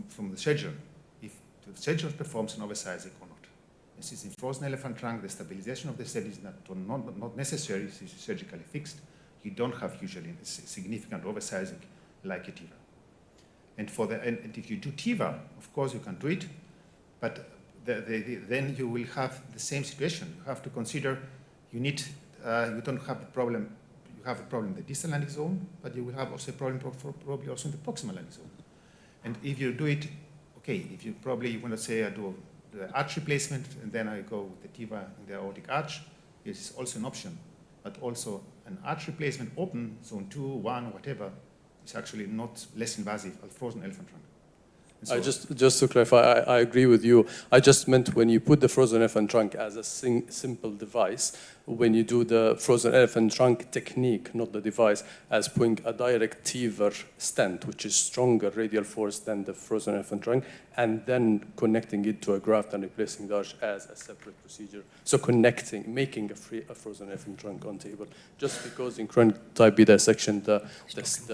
from the surgeon, if the surgeon performs an oversizing or not. This is in frozen elephant trunk, the stabilization of the stent is not necessary, it is surgically fixed. You don't have usually significant oversizing like a TIVA. And if you do TIVA, of course you can do it, but then you will have the same situation. You have to consider you don't have the problem. You have a problem in the distal landing zone, but you will have also a problem probably also in the proximal landing zone. And if you do it, okay, if you want to say I do the arch replacement and then I go with the TIVA in the aortic arch, it is also an option. But also an arch replacement open, zone 2, 1, whatever, is actually not less invasive as frozen elephant trunk. So just to clarify, I agree with you. I just meant when you put the frozen elephant trunk as a simple device, when you do the frozen elephant trunk technique, not the device, as putting a direct TIVA stent, which is stronger radial force than the frozen elephant trunk, and then connecting it to a graft and replacing the arch as a separate procedure. So making a frozen elephant trunk on table. Just because in chronic type B dissection, the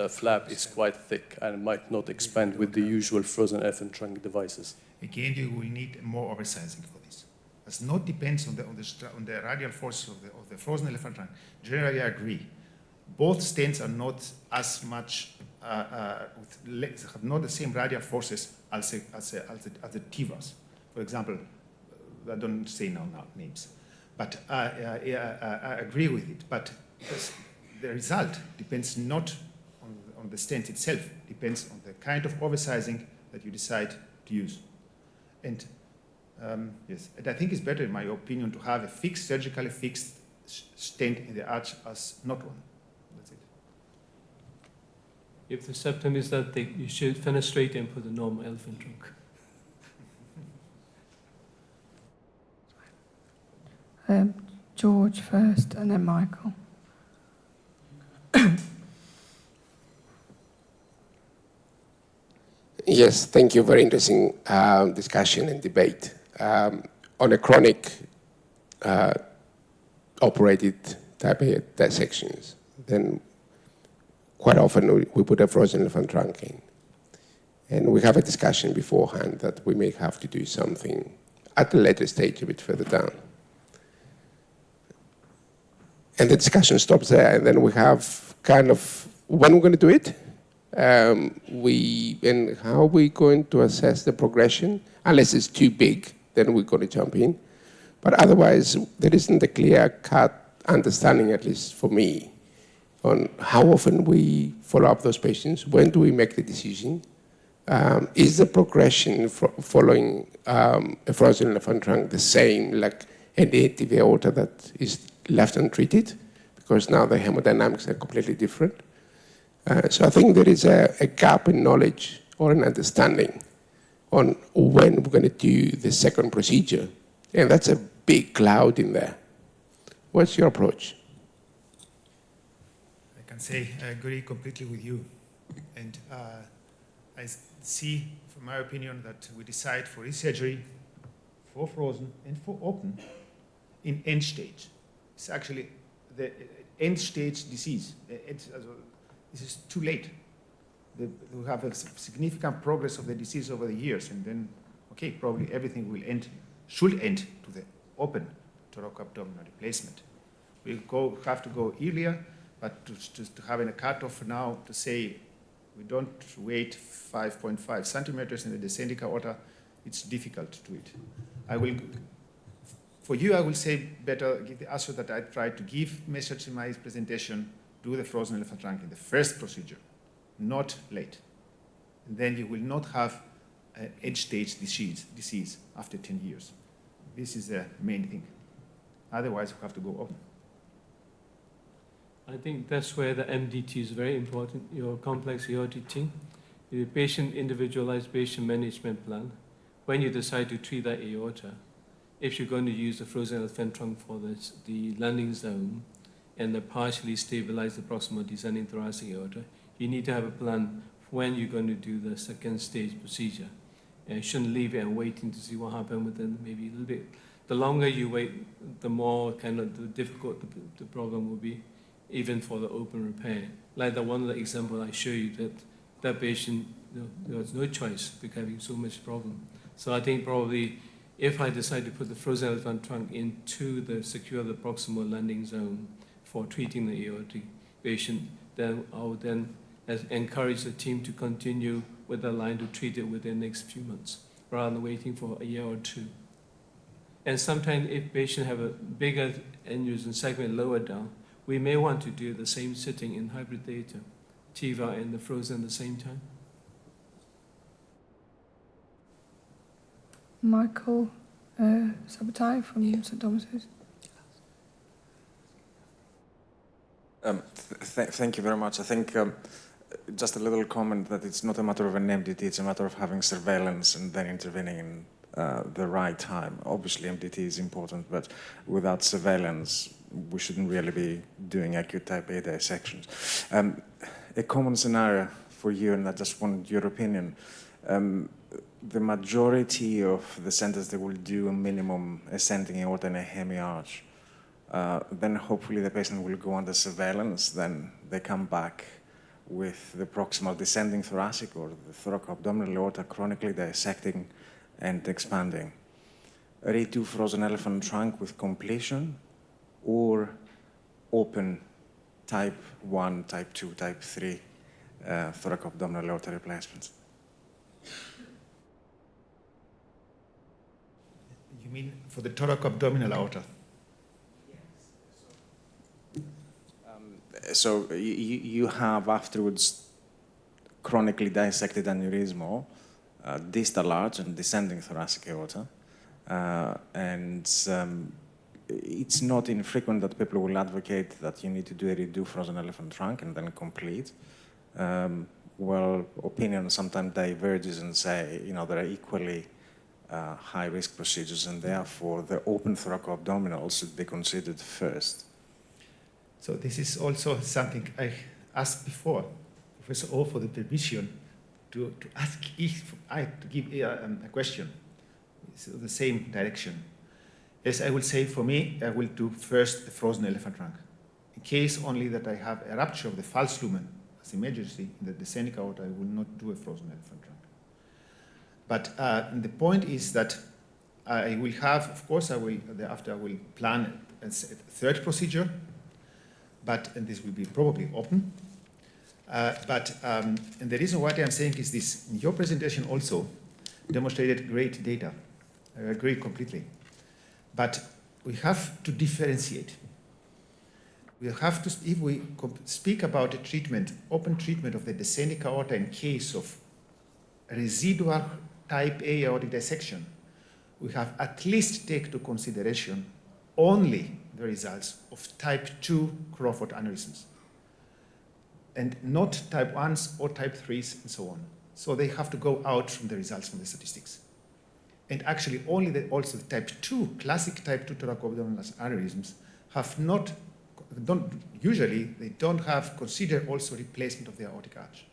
flap is quite thick and might not expand with the usual frozen elephant trunk devices. Again, you will need more oversizing for this. It not depends on the radial force of the frozen elephant trunk. Generally, I agree. Both stents are not as much, have not the same radial forces as the TIVAs. For example, I don't say now names, but I agree with it. But the result depends not on the stent itself, depends on the kind of oversizing that you decide to use. And yes, and I think it's better, in my opinion, to have a fixed, surgically fixed stent in the arch as not one. That's it. If the septum is that thick, you should fenestrate and put a normal elephant trunk. George first, and then Michael. Yes, thank you. Very interesting discussion and debate. On a chronic operated type A dissections, then quite often we put a frozen elephant trunk in. And we have a discussion beforehand that we may have to do something at a later stage, a bit further down. And the discussion stops there, and then we have kind of when we're going to do it, and how we're going to assess the progression. Unless it's too big, then we're going to jump in. But otherwise, there isn't a clear-cut understanding, at least for me, on how often we follow up those patients, when do we make the decision, is the progression following a frozen elephant trunk the same like a native aorta that is left untreated? Because now the hemodynamics are completely different. So I think there is a gap in knowledge or an understanding on when we're going to do the second procedure. And that's a big cloud in there. What's your approach? I can say I agree completely with you. And I see, from my opinion, that we decide for this surgery, for frozen and for open, in end stage. It's actually the end stage disease. This is too late. We have a significant progress of the disease over the years, and then, okay, probably everything will should end to the open thoracoabdominal replacement. We'll have to go earlier, but to have a cutoff now to say we don't wait 5.5 centimeters in the descending aorta, it's difficult to do it. For you, I will say better give the answer that I tried to give message in my presentation, do the frozen elephant trunk in the first procedure, not late. And then you will not have an end-stage disease after 10 years. This is the main thing. Otherwise, we have to go open. I think that's where the MDT is very important, your complex aortic team, your individualized patient management plan. When you decide to treat that aorta, if you're going to use the frozen elephant trunk for the landing zone and the partially stabilize the proximal descending thoracic aorta, you need to have a plan when you're going to do the second stage procedure. And you shouldn't leave it and waiting to see what happens within maybe a little bit. The longer you wait, the more kind of the difficult the problem will be, even for the open repair. Like the one example I show you, that patient there was no choice because having so much problem. So I think probably if I decide to put the frozen elephant trunk into the secure the proximal landing zone for treating the aortic patient, then I would then encourage the team to continue with the line to treat it within the next few months, rather than waiting for a year or two. And sometimes if patients have a bigger aneurysm segment lower down, we may want to do the same sitting in hybrid theta, TIVA and the frozen at the same time. Michael Sabatai from St Thomas's. Thank you very much. I think just a little comment that it's not a matter of an MDT, it's a matter of having surveillance and then intervening in the right time. Obviously, MDT is important, but without surveillance, we shouldn't really be doing acute type A dissections. A common scenario for you, and I just wanted your opinion, the majority of the centers that will do a minimum ascending aorta and a hemiarch, then hopefully the patient will go under surveillance, then they come back with the proximal descending thoracic or the thoracoabdominal aorta chronically dissecting and expanding. Redo frozen elephant trunk with completion or open type 1, type 2, type 3 thoracoabdominal aorta replacements. You mean for the thoracoabdominal aorta? So you have afterwards chronically dissected aneurysmal, distal large and descending thoracic aorta. It's not infrequent that people will advocate that you need to do a redo frozen elephant trunk and then complete. Well, opinion sometimes diverges and say, there are equally high-risk procedures, and therefore the open thoracoabdominal should be considered first. So this is also something I asked before, Professor O, for the permission to ask if I to give a question. It's the same direction. Yes, I will say for me, I will do first the frozen elephant trunk. In case only that I have a rupture of the false lumen as emergency in the descending aorta, I will not do a frozen elephant trunk. But the point is that I will have, of course, thereafter I will plan a third procedure, and this will be probably open. And the reason why I'm saying is this: in your presentation also demonstrated great data. I agree completely. But we have to differentiate. We have to, if we speak about a treatment, open treatment of the descending aorta in case of residual type A aortic dissection, we have at least take into consideration only the results of type 2 Crawford aneurysms, and not type 1s or type 3s and so on. So they have to go out from the results from the statistics. And actually only also the type 2, classic type 2 thoracoabdominal aneurysms usually they don't have considered also replacement of the aortic arch.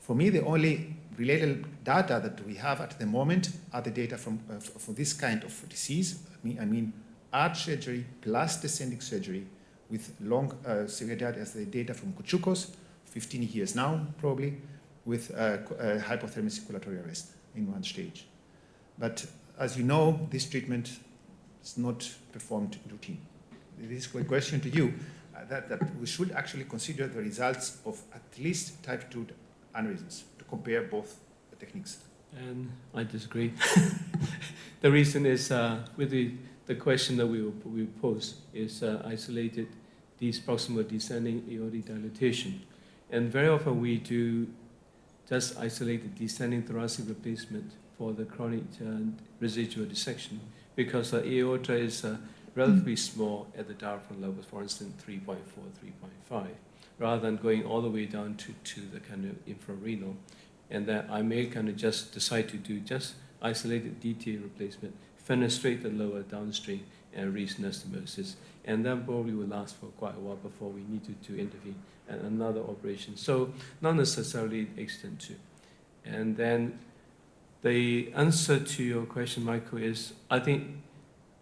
For me, the only related data that we have at the moment are the data from this kind of disease. I mean arch surgery plus descending surgery with long severity as the data from Kuchukos, 15 years now probably, with hypothermic circulatory arrest in one stage. But as you know, this treatment is not performed in routine. This is a question to you, that we should actually consider the results of at least type 2 aneurysms to compare both the techniques. And I disagree. The reason is with the question that we pose is isolated these proximal descending aortic dilatation. And very often we do just isolated descending thoracic replacement for the chronic residual dissection because the aorta is relatively small at the diaphragm level, for instance, 3.4, 3.5, rather than going all the way down to the kind of infrarenal. And that I may kind of just decide to do just isolated DTA replacement, fenestrate the lower downstream and re-synastomosis. And that probably will last for quite a while before we need to intervene and another operation. So not necessarily extent 2. And then the answer to your question, Michael, is I think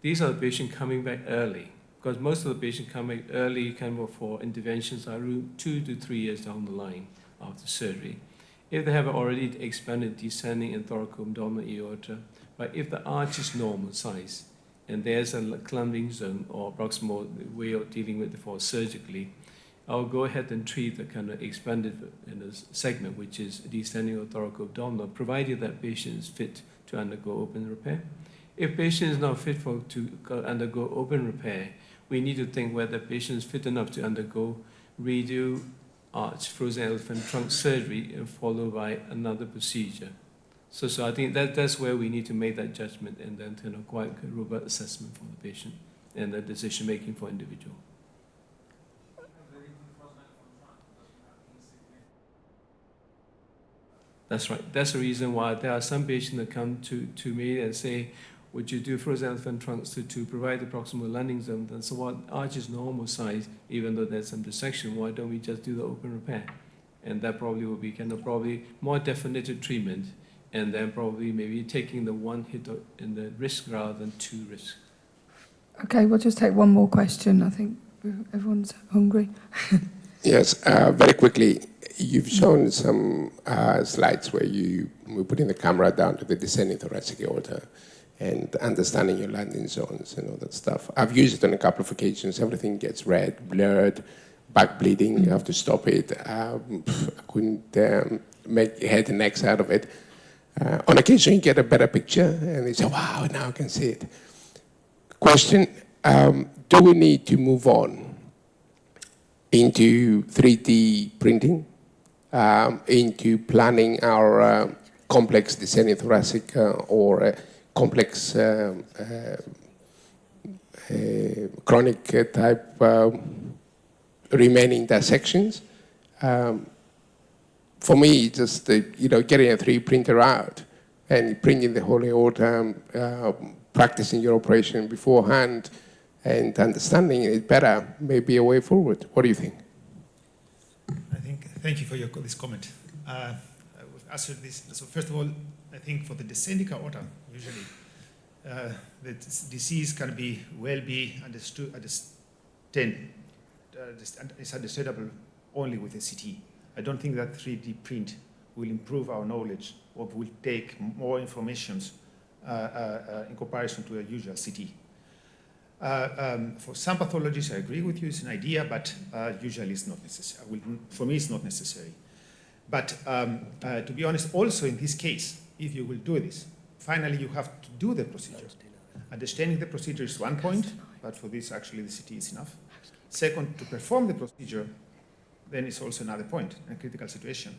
these are the patients coming back early, because most of the patients coming early kind of for interventions are 2 to 3 years down the line after surgery. If they have already expanded descending and thoracoabdominal aorta, but if the arch is normal size and there's a clumping zone or proximal way of dealing with it for surgically, I'll go ahead and treat the kind of expanded segment, which is descending or thoracoabdominal, provided that patient is fit to undergo open repair. If patient is not fit to undergo open repair, we need to think whether patient is fit enough to undergo radial arch frozen elephant trunk surgery and followed by another procedure. So I think that's where we need to make that judgment and then quite a robust assessment for the patient and the decision making for individual. That's right. That's the reason why there are some patients that come to me and say, would you do frozen elephant trunks to provide the proximal landing zone? And so what, arch is normal size, even though there's some dissection, why don't we just do the open repair? And that probably will be probably more definitive treatment, and then probably maybe taking the one hit in the risk rather than two risks. Okay, we'll just take one more question. I think everyone's hungry. Yes, very quickly. You've shown some slides where we're putting the camera down to the descending thoracic aorta and understanding your landing zones and all that stuff. I've used it on a couple of occasions. Everything gets red, blurred, back bleeding. You have to stop it. I couldn't make head and necks out of it. On occasion, you get a better picture, and you say, wow, now I can see it. Question, do we need to move on into 3D printing, into planning our complex descending thoracic or complex chronic type remaining dissections? For me, just getting a 3D printer out and printing the whole aorta, practicing your operation beforehand, and understanding it better may be a way forward. What do you think? Thank you for this comment. I will answer this. So first of all, I think for the descending aorta, usually, the disease can be understood, it's understandable only with a CT. I don't think that 3D print will improve our knowledge or will take more information in comparison to a usual CT. For some pathologies, I agree with you, it's an idea, but usually it's not necessary. For me, it's not necessary. But to be honest, also in this case, if you will do this, finally you have to do the procedure. Understanding the procedure is one point, but for this, actually, the CT is enough. Second, to perform the procedure, then it's also another point, a critical situation.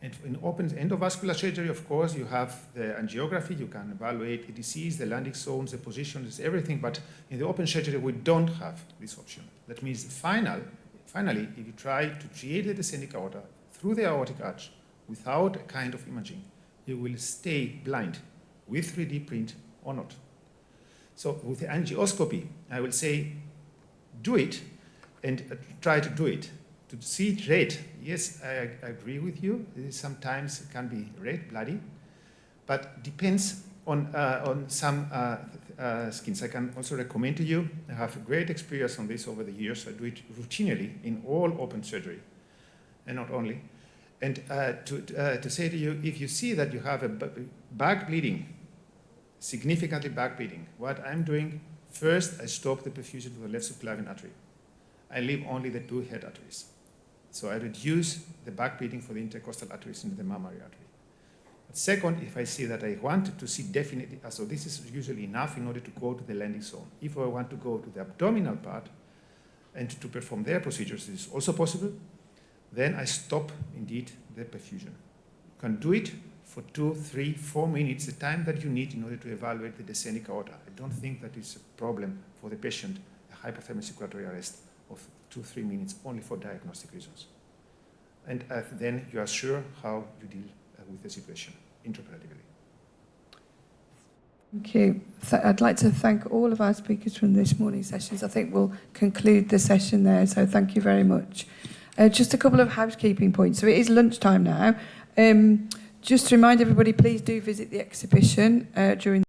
And in open endovascular surgery, of course, you have the angiography, you can evaluate the disease, the landing zones, the positions, everything, but in the open surgery, we don't have this option. That means finally, if you try to create the descending aorta through the aortic arch without a kind of imaging, you will stay blind with 3D print or not. So with the angioscopy, I will say, do it and try to do it. To see it red, yes, I agree with you. Sometimes it can be red, bloody, but depends on some skins. I can also recommend to you, I have great experience on this over the years. I do it routinely in all open surgery, and not only. And to say to you, if you see that you have a back bleeding, significantly back bleeding, what I'm doing, first I stop the perfusion to the left subclavian artery. I leave only the two head arteries. So I reduce the back bleeding for the intercostal arteries into the mammary artery. But second, if I see that I want to see definitely, so this is usually enough in order to go to the landing zone. If I want to go to the abdominal part and to perform their procedures, this is also possible, then I stop indeed the perfusion. You can do it for 2, 3, 4 minutes, the time that you need in order to evaluate the descending aorta. I don't think that is a problem for the patient, a hypothermic circulatory arrest of 2, 3 minutes only for diagnostic reasons. And then you are sure how you deal with the situation intraoperatively. Thank you. I'd like to thank all of our speakers from this morning's sessions. I think we'll conclude the session there, so thank you very much. Just a couple of housekeeping points. So it is lunchtime now. Just to remind everybody, please do visit the exhibition during